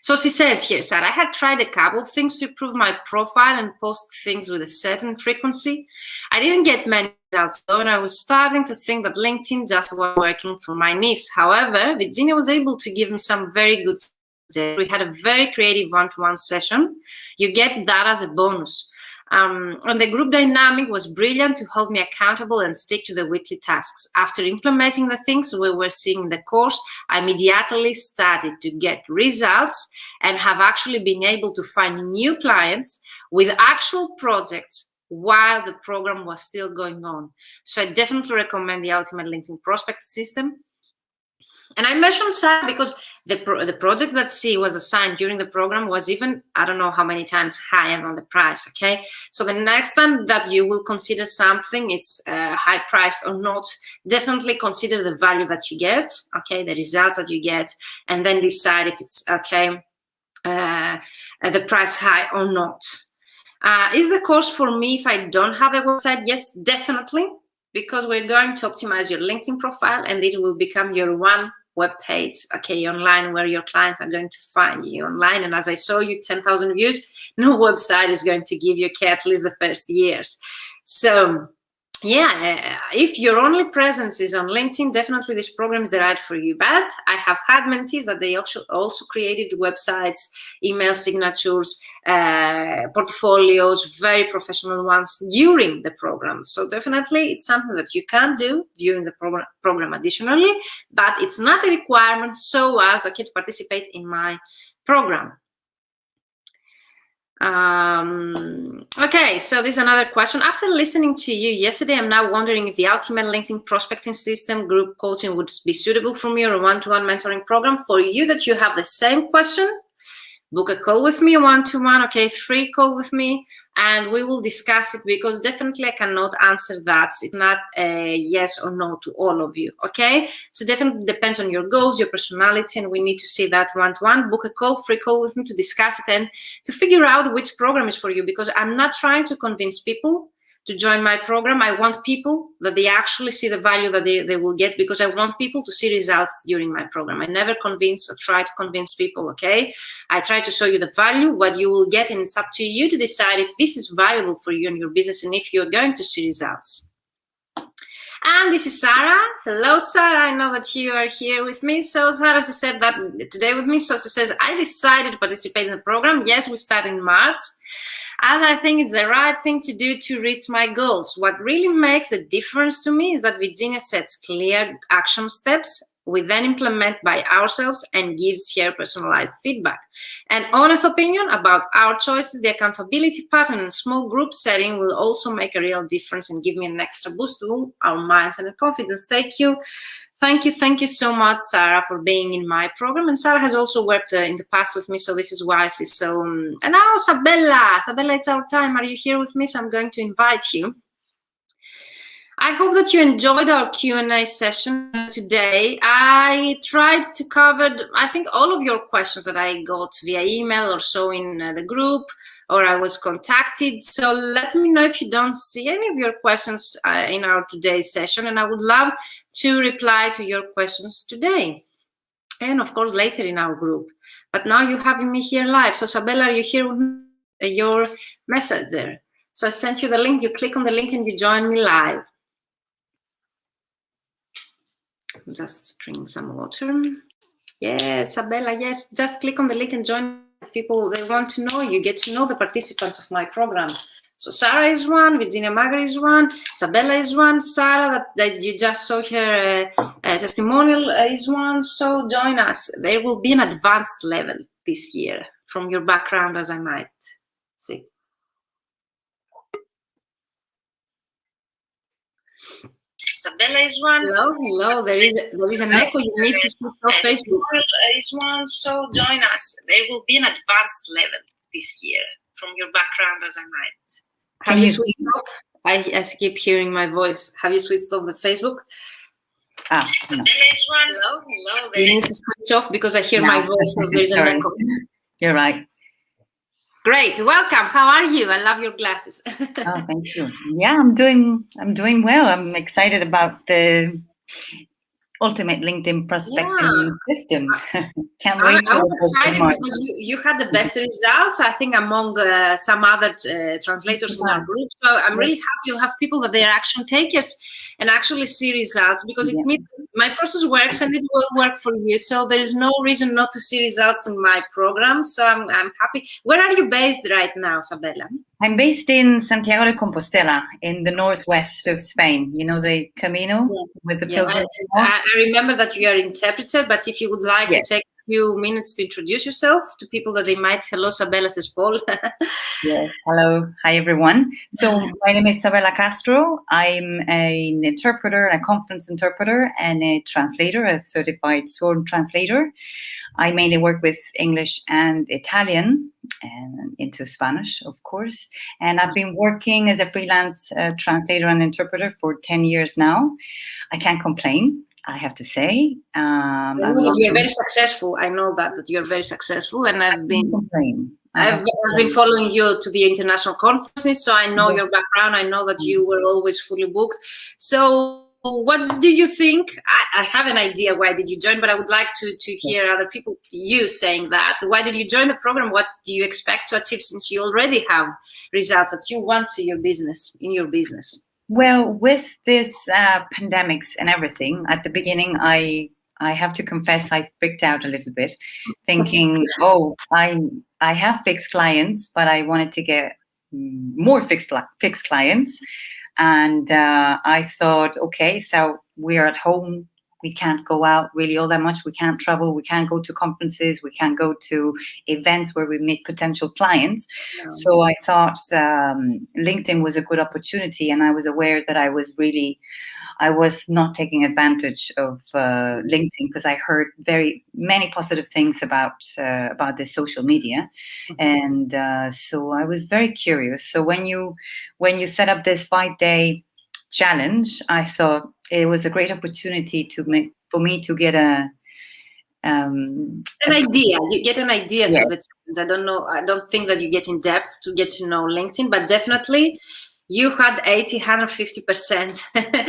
So she says here, Sarah, I had tried a couple of things to improve my profile and post things with a certain frequency. I didn't get many results though, and I was starting to think that LinkedIn just wasn't working for my niche. However, Virginia was able to give me some very good suggestions. We had a very creative one-to-one session. You get that as a bonus. And the group dynamic was brilliant to hold me accountable and stick to the weekly tasks. After implementing the things we were seeing in the course, I immediately started to get results and have actually been able to find new clients with actual projects while the program was still going on. So I definitely recommend the Ultimate LinkedIn Prospect System. And I mentioned Sarah because the project that she was assigned during the program was even, I don't know how many times higher on the price, okay? So the next time that you will consider something, it's high priced or not, definitely consider the value that you get, okay, the results that you get, and then decide if it's, okay, the price high or not. Is the course for me if I don't have a website? Yes, definitely, because we're going to optimize your LinkedIn profile and it will become your one web page, okay, online, where your clients are going to find you online. And as I saw you, 10,000 views, no website is going to give you, okay, at least the first years. So yeah, if your only presence is on LinkedIn, definitely this program is the right for you. But I have had mentees that they also created websites, email signatures, portfolios, very professional ones during the program. So definitely it's something that you can do during the program additionally, but it's not a requirement so as a kid to participate in my program. Okay, so there's another question. After listening to you yesterday, I'm now wondering if the Ultimate LinkedIn Prospecting System group coaching would be suitable for me, or a one-to-one mentoring program. For you that you have the same question, book a call with me, one-to-one, okay, free call with me, and we will discuss it, because definitely I cannot answer that. It's not a yes or no to all of you, okay? So definitely depends on your goals, your personality, and we need to see that one-to-one. Book a call, free call with me to discuss it and to figure out which program is for you, because I'm not trying to convince people to join my program. I want people that they actually see the value that they will get, because I want people to see results during my program. I never convince or try to convince people, okay? I try to show you the value, what you will get, and it's up to you to decide if this is valuable for you and your business and if you're going to see results. And this is Sarah. Hello, Sarah. I know that you are here with me. So Sarah, she said that today with me. So she says, I decided to participate in the program. Yes, we start in March, as I think it's the right thing to do to reach my goals. What really makes a difference to me is that Virginia sets clear action steps we then implement by ourselves and gives her personalized feedback. An honest opinion about our choices, the accountability pattern and small group setting will also make a real difference and give me an extra boost to our minds and confidence. Thank you. Thank you so much, Sarah, for being in my program. And Sarah has also worked in the past with me, so this is why she's so... And now, Sabella, it's our time. Are you here with me? So I'm going to invite you. I hope that you enjoyed our Q&A session today. I tried to cover, I think, all of your questions that I got via email or so in the group, or I was contacted. So let me know if you don't see any of your questions in our today's session, and I would love to reply to your questions today. And of course, later in our group. But now you're having me here live. So Sabella, are you here with me? Your message there. So I sent you the link, you click on the link and you join me live. Just drink some water. Yes, Sabella, yes, just click on the link and join people. They want to know you, get to know the participants of my program. So Sarah is one, Virginia Magri is one, Sabella is one, Sarah that you just saw her testimonial is one. So join us. There will be an advanced level this year from your background, as I might see. Sabella is one. Hello. There is an echo. You need to switch off Facebook. Is one. So join us. There will be an advanced level this year from your background, as I might. Have you switched off? I keep hearing my voice. Have you switched off the Facebook? Sabella is one. Hello. You need to switch off because I hear my voice. So there is an echo.
You're right.
Great, welcome. How are you? I love your glasses.
Oh, thank you. Yeah, I'm doing well. I'm excited about the Ultimate LinkedIn Prospecting System. Can't wait.
I was excited because you had the best results, I think, among some other translators in our group. So I'm really happy you have people that they are action takers and actually see results, because it means my process works and it will work for you. So there is no reason not to see results in my program. So I'm happy. Where are you based right now, Sabella?
I'm based in Santiago de Compostela, in the northwest of Spain. You know the Camino with the pilgrims.
I remember that you are interpreter, but if you would like to take few minutes to introduce yourself to people that they might. Hello, Sabella, says Paul.
Yes. Hello. Hi, everyone. So my name is Sabella Castro. I'm an interpreter, a conference interpreter, and a translator, a certified SWORD translator. I mainly work with English and Italian and into Spanish, of course. And I've been working as a freelance translator and interpreter for 10 years now. I can't complain, I have to say.
You're very successful. I know that you're very successful, and I've been following you to the international conferences, so I know your background. I know that you were always fully booked. So what do you think? I have an idea why did you join, but I would like to hear other people, you saying that. Why did you join the program? What do you expect to achieve, since you already have results that you want to in your business?
Well, with this pandemics and everything, at the beginning, I have to confess I freaked out a little bit, thinking, oh, I have fixed clients, but I wanted to get more fixed clients. And I thought, okay, so we're at home. We can't go out really all that much. We can't travel. We can't go to conferences. We can't go to events where we meet potential clients. No. So I thought LinkedIn was a good opportunity. And I was aware that I was not taking advantage of LinkedIn, because I heard very many positive things about this social media. And so I was very curious. So when you set up this 5-day challenge, I thought it was a great opportunity for me to get an
idea. You get an idea.
Yes.
Of it. I don't know. I don't think that you get in depth to get to know LinkedIn, but definitely you had 150%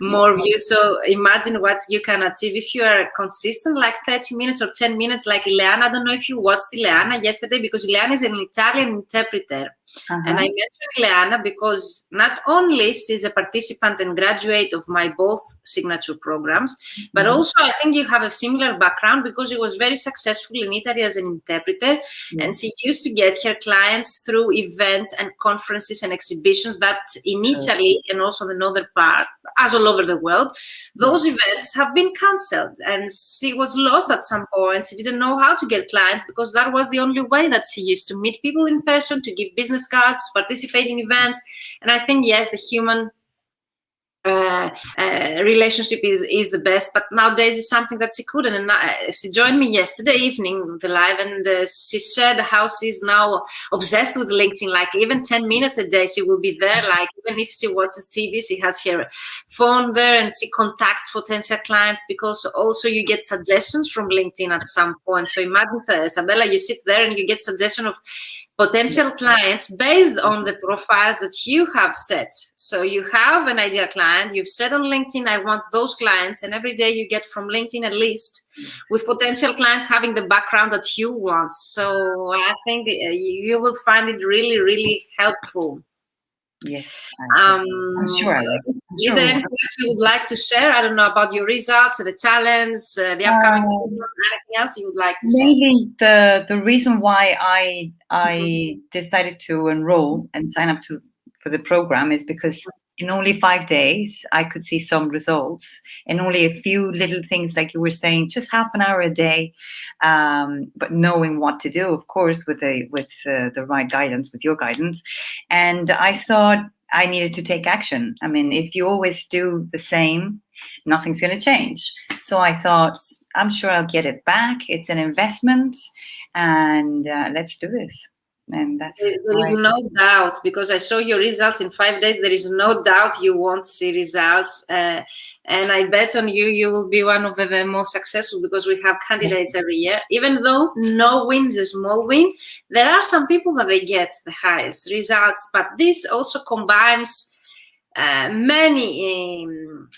more views. So imagine what you can achieve if you are consistent, like 30 minutes or 10 minutes, like Ileana. I don't know if you watched Ileana yesterday, because Ileana is an Italian interpreter. And I mentioned Ileana because not only she's a participant and graduate of my both signature programs, but also I think you have a similar background, because she was very successful in Italy as an interpreter. And she used to get her clients through events and conferences and exhibitions that in Italy and also the northern part, as all over the world, those events have been cancelled. And she was lost at some point. She didn't know how to get clients, because that was the only way that she used to meet people in person, to give business cards, to participate in events. And I think, yes, the human relationship is the best, but nowadays it's something that she couldn't. And she joined me yesterday evening, the live, and she said how she's now obsessed with LinkedIn. Like even 10 minutes a day she will be there. Like even if she watches TV, she has her phone there, and she contacts potential clients, because also you get suggestions from LinkedIn at some point. So imagine, Isabella, you sit there and you get suggestion of potential clients based on the profiles that you have set. So you have an ideal client, you've said on LinkedIn, I want those clients, and every day you get from LinkedIn a list with potential clients having the background that you want. So I think you will find it really, really helpful.
Yes, I'm sure.
Is there anything else you would like to share? I don't know, about your results, the challenge, the upcoming anything else you would like to share?
Maybe the reason why I decided to enroll and sign up for the program is because in only 5 days I could see some results, and only a few little things, like you were saying, just half an hour a day, but knowing what to do, of course, with the right guidance, with your guidance. And I thought I needed to take action. I mean, if you always do the same, nothing's going to change. So I thought, I'm sure I'll get it back. It's an investment, and let's do this. And there
is no doubt, because I saw your results in 5 days. There is no doubt you won't see results, and I bet on you will be one of the most successful, because we have candidates every year. Even though no win is a small win, there are some people that they get the highest results, but this also combines many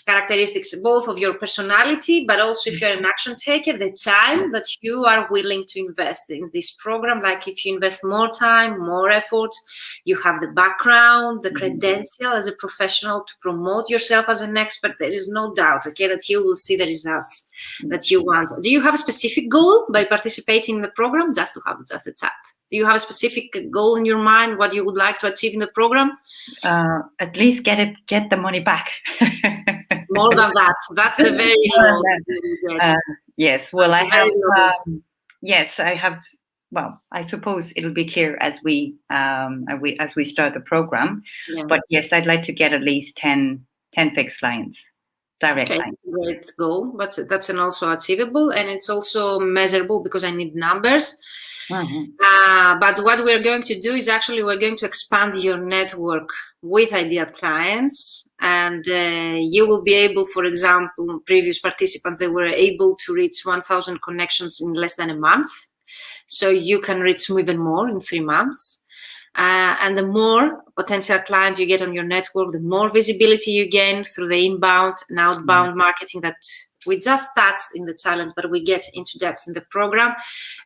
characteristics, both of your personality, but also if you're an action taker, the time that you are willing to invest in this program. Like if you invest more time, more effort, you have the background, the credential as a professional to promote yourself as an expert, there is no doubt, okay, that you will see the results that you want. Do you have a specific goal by participating in the program? Just to have just a chat. Do you have a specific goal in your mind, what you would like to achieve in the program?
At least get the money back.
More than that. That's the very low that you get.
Yes. Well, I
That's the
have.
very lowest.
Yes, I have. Well, I suppose it'll be clear as we start the program.
Yeah.
But yes, I'd like to get at least 10 fixed clients, direct
Okay,
clients.
great goal. That's an also achievable, and it's also measurable because I need numbers. But what we're going to do is actually we're going to expand your network with ideal clients, and you will be able, for example, previous participants, they were able to reach 1,000 connections in less than a month. So you can reach even more in 3 months. And the more potential clients you get on your network, the more visibility you gain through the inbound and outbound marketing that we just touched in the challenge, but we get into depth in the program.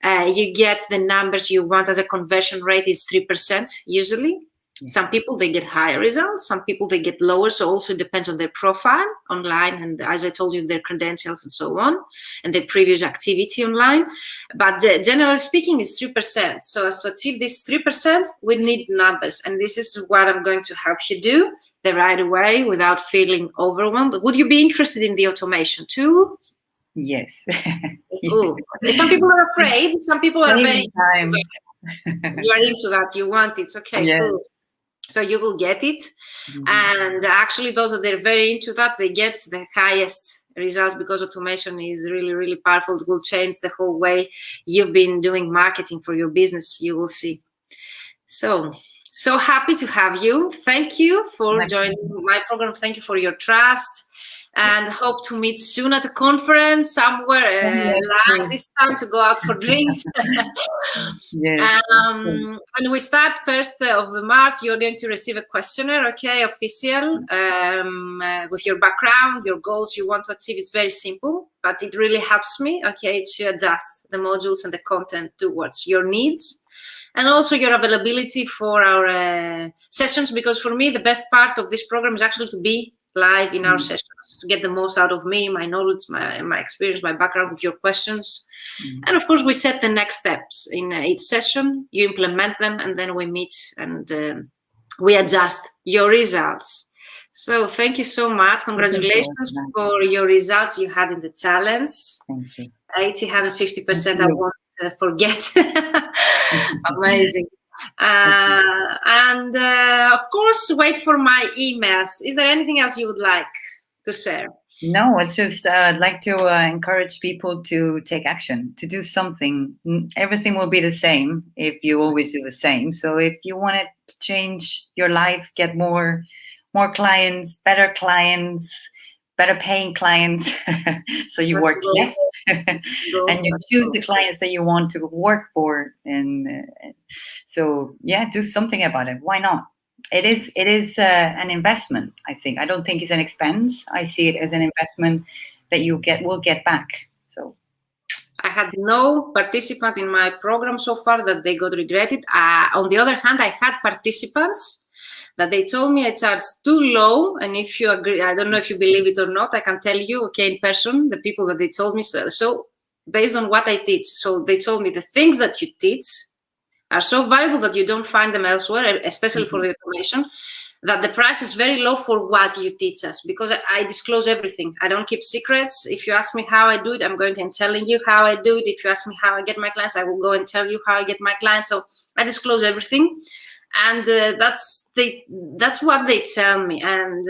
You get the numbers you want. As a conversion rate is 3% usually. Some people, they get higher results. Some people, they get lower. So also depends on their profile online. And as I told you, their credentials and so on, and their previous activity online. But generally speaking, it's 3%. So as to achieve this 3%, we need numbers. And this is what I'm going to help you do the right way without feeling overwhelmed. Would you be interested in the automation too?
Yes.
Cool. Some people are afraid. Some people are very
time.
You are into that. You want it. Okay, yes. Cool. So you will get it. And actually those that are very into that, they get the highest results because automation is really, really powerful. It will change the whole way you've been doing marketing for your business. You will see. So happy to have you. Thank you for joining my program. Thank you for your trust. And hope to meet soon at a conference somewhere live this time to go out for drinks. And we start 1st of March. You're going to receive a questionnaire, okay, official, with your background, your goals you want to achieve. It's very simple, but it really helps me, okay, to adjust the modules and the content towards your needs. And also your availability for our sessions, because for me, the best part of this program is actually to be live in our sessions, to get the most out of me, my knowledge, my experience, my background with your questions. And of course, we set the next steps in each session, you implement them, and then we meet and we adjust your results. So thank you so much. Congratulations for your results you had in the challenge.
Thank you.
150%, I won't forget. Amazing. And of course, wait for my emails. Is there anything else you would like to share?
No, it's just I'd like to encourage people to take action, to do something. Everything will be the same if you always do the same. So if you want to change your life, get more clients, better paying clients, so you work less and you choose the clients that you want to work for. And so, yeah, do something about it. Why not? It is an investment, I think. I don't think it's an expense. I see it as an investment that will get back. So
I had no participant in my program so far that they got regretted. On the other hand, I had participants that they told me I charge too low, and if you agree, I don't know if you believe it or not, I can tell you, okay, in person, the people that they told me, so based on what I teach, so they told me the things that you teach are so valuable that you don't find them elsewhere, especially for the automation, that the price is very low for what you teach us, because I disclose everything. I don't keep secrets. If you ask me how I do it, I'm going and telling you how I do it. If you ask me how I get my clients, I will go and tell you how I get my clients. So I disclose everything. And that's what they tell me, and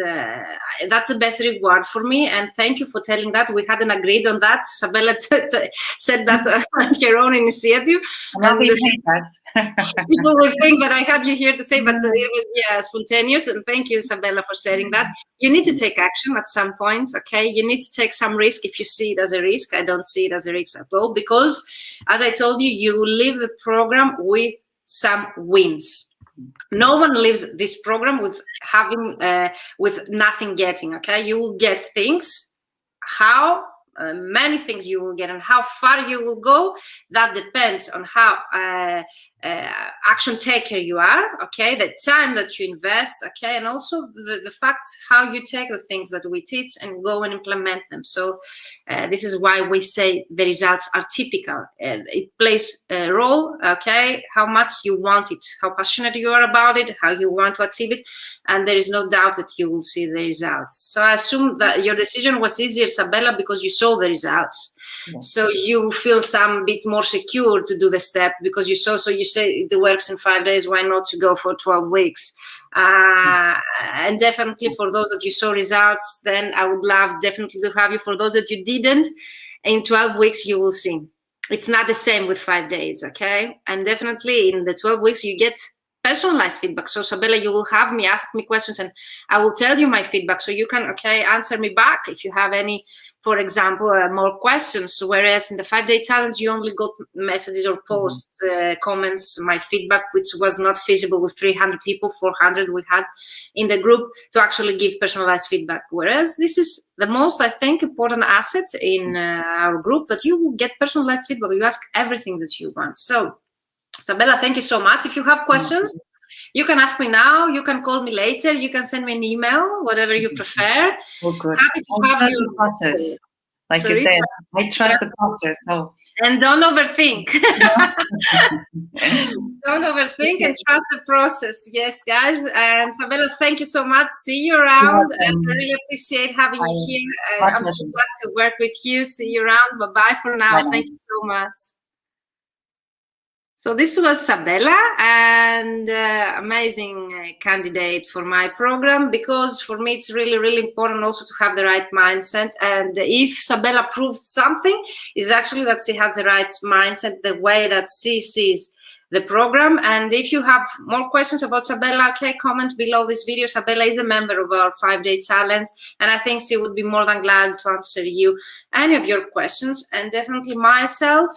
that's the best reward for me. And thank you for telling that. We hadn't agreed on that. Sabella said that on her own initiative. And people will think that I had you here to say, but it was spontaneous. And thank you, Sabella, for sharing that. You need to take action at some point. Okay, you need to take some risk if you see it as a risk. I don't see it as a risk at all, because, as I told you, you will leave the program with some wins. No one leaves this program with nothing getting. Okay, you will get things. How many things you will get and how far you will go, that depends on how action taker you are, okay, the time that you invest, okay, and also the fact how you take the things that we teach and go and implement them. So this is why we say the results are typical. It plays a role, okay, how much you want it, how passionate you are about it, how you want to achieve it, and there is no doubt that you will see the results. So I assume that your decision was easier, Sabella, because you saw the results. So you feel some bit more secure to do the step because you saw, so you say it works in 5 days, why not to go for 12 weeks? And definitely for those that you saw results, then I would love definitely to have you. For those that you didn't, in 12 weeks, you will see. It's not the same with 5 days, okay? And definitely in the 12 weeks, you get personalized feedback. So Sabella, you will have me ask me questions and I will tell you my feedback. So you can, okay, answer me back if you have any, for example, more questions, whereas in the 5-day challenge, you only got messages or posts, comments, my feedback, which was not feasible with 300 people, 400 we had in the group to actually give personalized feedback. Whereas this is the most, I think, important asset in our group, that you will get personalized feedback. You ask everything that you want. So, Sabella, thank you so much. If you have questions, you can ask me now, you can call me later, you can send me an email, whatever you prefer.
Oh, good.
Happy to have you.
The process. Like you said, I trust the process. So.
And don't overthink. Don't overthink and trust the process. Yes, guys. And Sabella, thank you so much. See you around. And I really appreciate having you here. I'm so glad to work with you. See you around. Bye-bye for now. Bye. Thank you so much. So this was Sabella, and amazing candidate for my program, because for me it's really, really important also to have the right mindset. And if Sabella proved something, is actually that she has the right mindset, the way that she sees the program. And if you have more questions about Sabella, okay, comment below this video. Sabella is a member of our 5-day challenge, and I think she would be more than glad to answer you any of your questions. And definitely myself,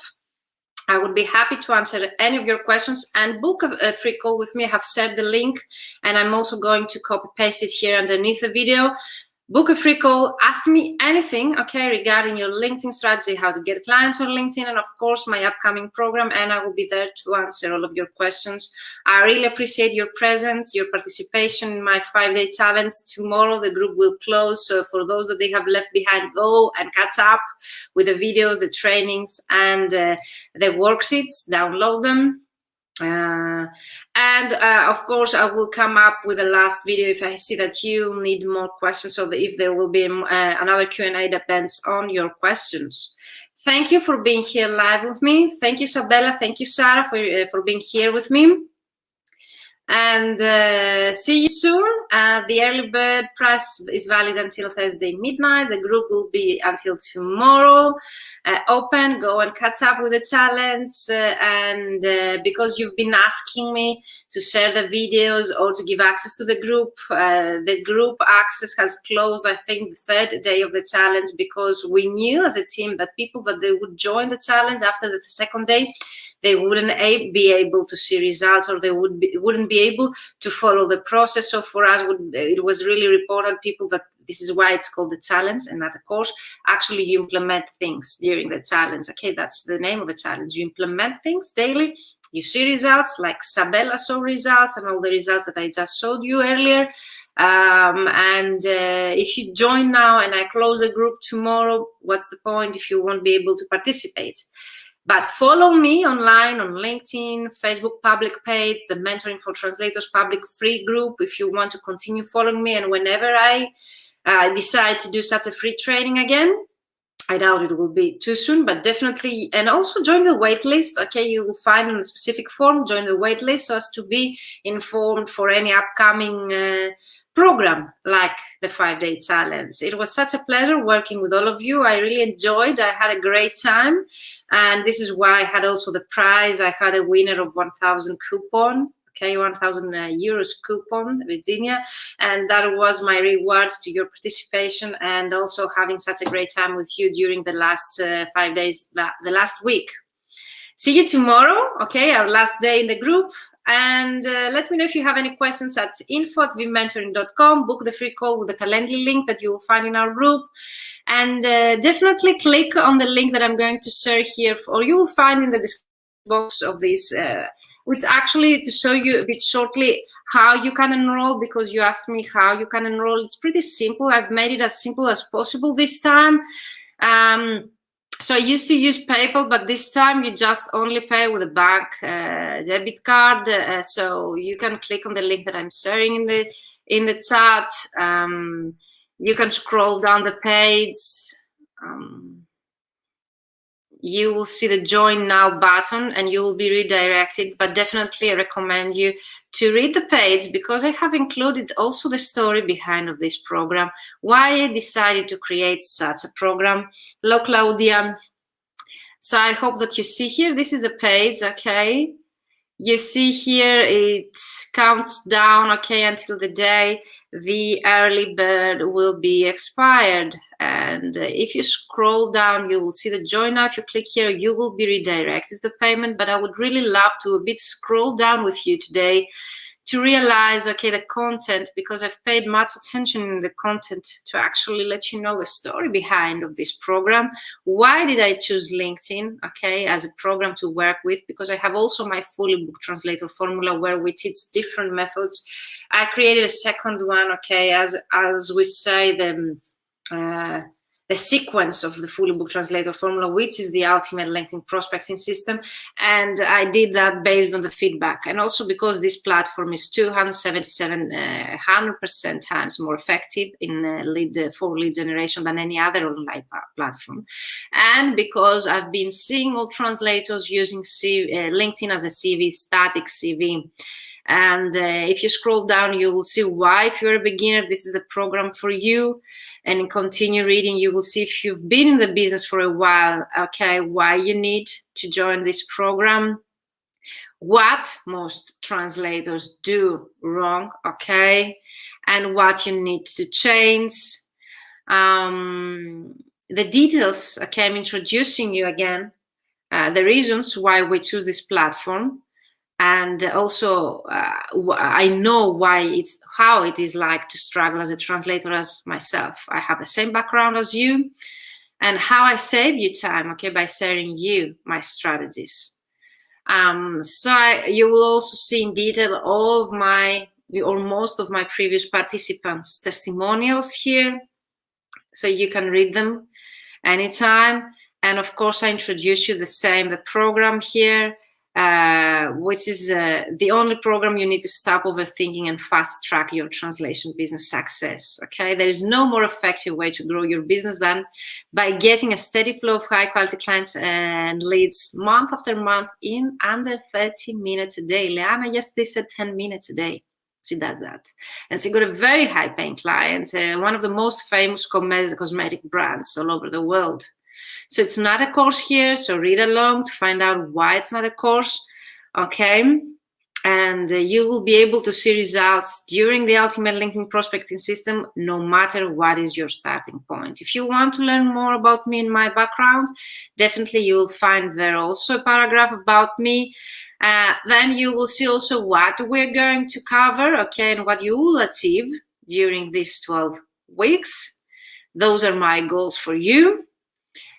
I would be happy to answer any of your questions, and book a free call with me. I have shared the link, and I'm also going to copy paste it here underneath the video. Book a free call, ask me anything, okay, regarding your LinkedIn strategy, how to get clients on LinkedIn, and of course my upcoming program, and I will be there to answer all of your questions. I really appreciate your presence, your participation in my 5-day challenge. Tomorrow the group will close, so for those that they have left behind, go and catch up with the videos, the trainings, and the worksheets, download them. Of course, I will come up with a last video if I see that you need more questions, so that if there will be another Q&A, depends on your questions. Thank you for being here live with me. Thank you, Sabella. Thank you, Sarah, for being here with me. And see you soon. The early bird price is valid until Thursday midnight. The group will be until tomorrow open. Go and catch up with the challenge, and because you've been asking me to share the videos or to give access to the group access has closed, I think, the 3rd day of the challenge, because we knew as a team that people that they would join the challenge after the 2nd day, they wouldn't be able to see results, or they wouldn't be able to follow the process. So for us, it was really important, people, that this is why it's called the challenge and not a course. Actually, you implement things during the challenge. Okay, that's the name of the challenge. You implement things daily. You see results, like Sabella saw results, and all the results that I just showed you earlier. If you join now and I close the group tomorrow, what's the point if you won't be able to participate? But follow me online on LinkedIn, Facebook public page, the Mentoring for Translators public free group, if you want to continue following me. And whenever I decide to do such a free training again, I doubt it will be too soon, but definitely, and also join the waitlist. Okay, you will find in the specific form, join the waitlist so as to be informed for any upcoming program like the 5-day challenge. It was such a pleasure working with all of you. I really enjoyed. I had a great time, and this is why I had also the prize. I had a winner of 1,000 coupon. Okay, 1,000 euros coupon, Virginia, and that was my reward to your participation, and also having such a great time with you during the last 5 days, the last week. See you tomorrow, okay, our last day in the group. And let me know if you have any questions at info@vmentoring.com. Book the free call with the Calendly link that you will find in our group. And definitely click on the link that I'm going to share here, or you will find in the description box of this which actually, to show you a bit shortly how you can enroll, because you asked me how you can enroll. It's pretty simple. I've made it as simple as possible this time. So I used to use PayPal, but this time you just only pay with a bank debit card. So you can click on the link that I'm sharing in the chat. You can scroll down the page. You will see the join now button and you will be redirected, but definitely I recommend you to read the page, because I have included also the story behind of this program, why I decided to create such a program. Hello, Claudia. So I hope that you see here, this is the page, okay? You see here, it counts down, okay, until the day the early bird will be expired. And if you scroll down, you will see the join now. If you click here, you will be redirected to the payment, but I would really love to a bit scroll down with you today to realize, okay, the content, because I've paid much attention in the content to actually let you know the story behind of this program. Why did I choose LinkedIn, okay, as a program to work with? Because I have also my Fully Booked Translator formula where we teach different methods. I created a second one, okay, as we say, the sequence of the Fully Booked Translator formula, which is the ultimate LinkedIn prospecting system. And I did that based on the feedback. And also because this platform is 100% times more effective in for lead generation than any other online platform. And because I've been seeing all translators using LinkedIn as a CV, static CV. And if you scroll down, you will see why. If you're a beginner, this is the program for you. And continue reading, you will see if you've been in the business for a while, okay, why you need to join this program, what most translators do wrong, okay, and what you need to change. The details, okay, I'm introducing you again, the reasons why we choose this platform. And also, I know how it is like to struggle as a translator as myself. I have the same background as you, and how I save you time, okay, by sharing you my strategies. You will also see in detail all of or most of my previous participants' testimonials here, so you can read them anytime. And of course, I introduce you the program here. Which is the only program you need to stop overthinking and fast track your translation business success. Okay, there is no more effective way to grow your business than by getting a steady flow of high quality clients and leads month after month in under 30 minutes a day. Leanna yesterday said 10 minutes a day. She does that. And she got a very high paying client, one of the most famous cosmetic brands all over the world. So it's not a course here, so read along to find out why it's not a course, okay? And you will be able to see results during the Ultimate LinkedIn Prospecting System, no matter what is your starting point. If you want to learn more about me and my background, definitely you will find there also a paragraph about me. Then you will see also what we're going to cover, okay, and what you will achieve during these 12 weeks. Those are my goals for you.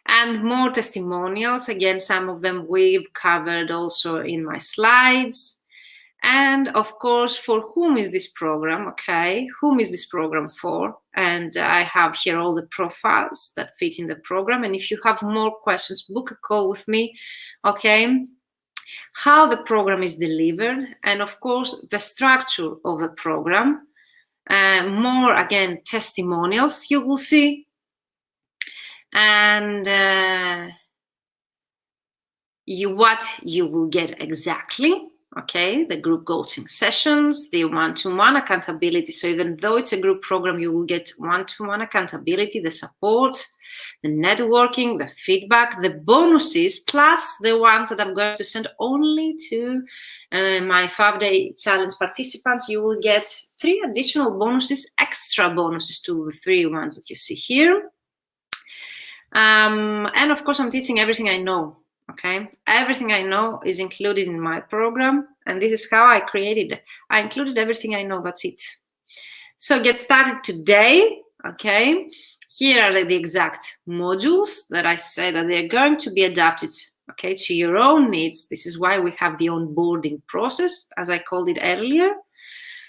And more testimonials. Again, some of them we've covered also in my slides. And of course, for whom is this program, okay? Whom is this program for? And I have here all the profiles that fit in the program. And if you have more questions, book a call with me, okay? How the program is delivered, and of course, the structure of the program. More, again, testimonials you will see. And what you will get exactly, okay, the group coaching sessions, the one-to-one accountability. So even though it's a group program, you will get one-to-one accountability, the support, the networking, the feedback, the bonuses, plus the ones that I'm going to send only to my 5-day challenge participants. You will get 3 additional bonuses, extra bonuses to the 3 ones that you see here. And of course, I'm teaching everything I know, okay? Everything I know is included in my program, and this is how I created it. I included everything I know, that's it. So get started today, okay? Here are the exact modules that I say that they're going to be adapted okay, to your own needs. This is why we have the onboarding process, as I called it earlier.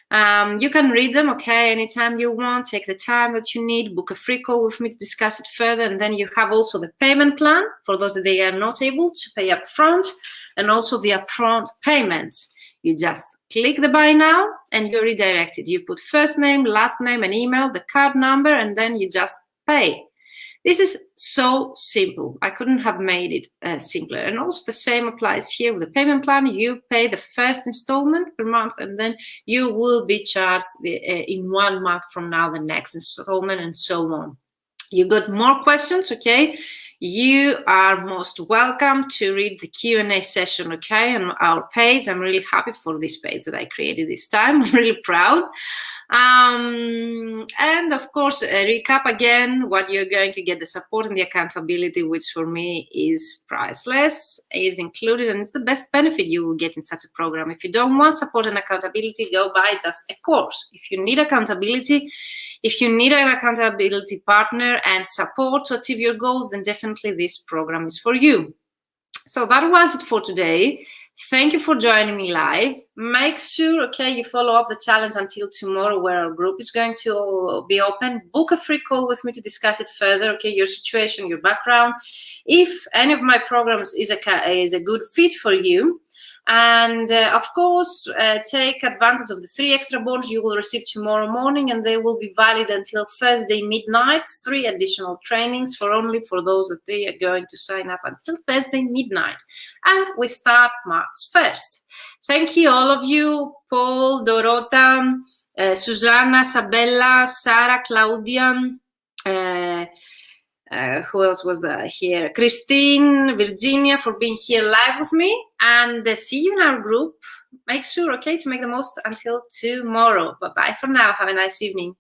You can read them, okay, anytime you want, take the time that you need, book a free call with me to discuss it further. And then you have also the payment plan for those that they are not able to pay up front, and also the upfront payments. You just click the buy now and you're redirected. You put first name, last name, and email, the card number, and then you just pay. This is so simple. I couldn't have made it simpler. And also the same applies here with the payment plan. You pay the first installment per month, and then you will be charged in 1 month from now the next installment, and so on. You got more questions, okay? You are most welcome to read the Q&A session, okay, on our page. I'm really happy for this page that I created this time. I'm really proud. And of course, recap again what you're going to get: the support and the accountability, which for me is priceless, is included, and it's the best benefit you will get in such a program. If you don't want support and accountability, go buy just a course. If you need accountability, if you need an accountability partner and support to achieve your goals, then definitely this program is for you. So that was it for today. Thank you for joining me live. Make sure, okay, you follow up the challenge until tomorrow, where our group is going to be open. Book a free call with me to discuss it further, okay, your situation, your background. If any of my programs is a good fit for you. And of course, take advantage of the 3 extra bonus you will receive tomorrow morning, and they will be valid until Thursday midnight. 3 additional trainings for those that they are going to sign up until Thursday midnight. And we start March 1st. Thank you, all of you: Paul, Dorota, Susanna, Sabella, Sarah, Claudia, who else was there here? Christine, Virginia, for being here live with me. And see you in our group. Make sure, okay, to make the most until tomorrow. Bye-bye for now. Have a nice evening.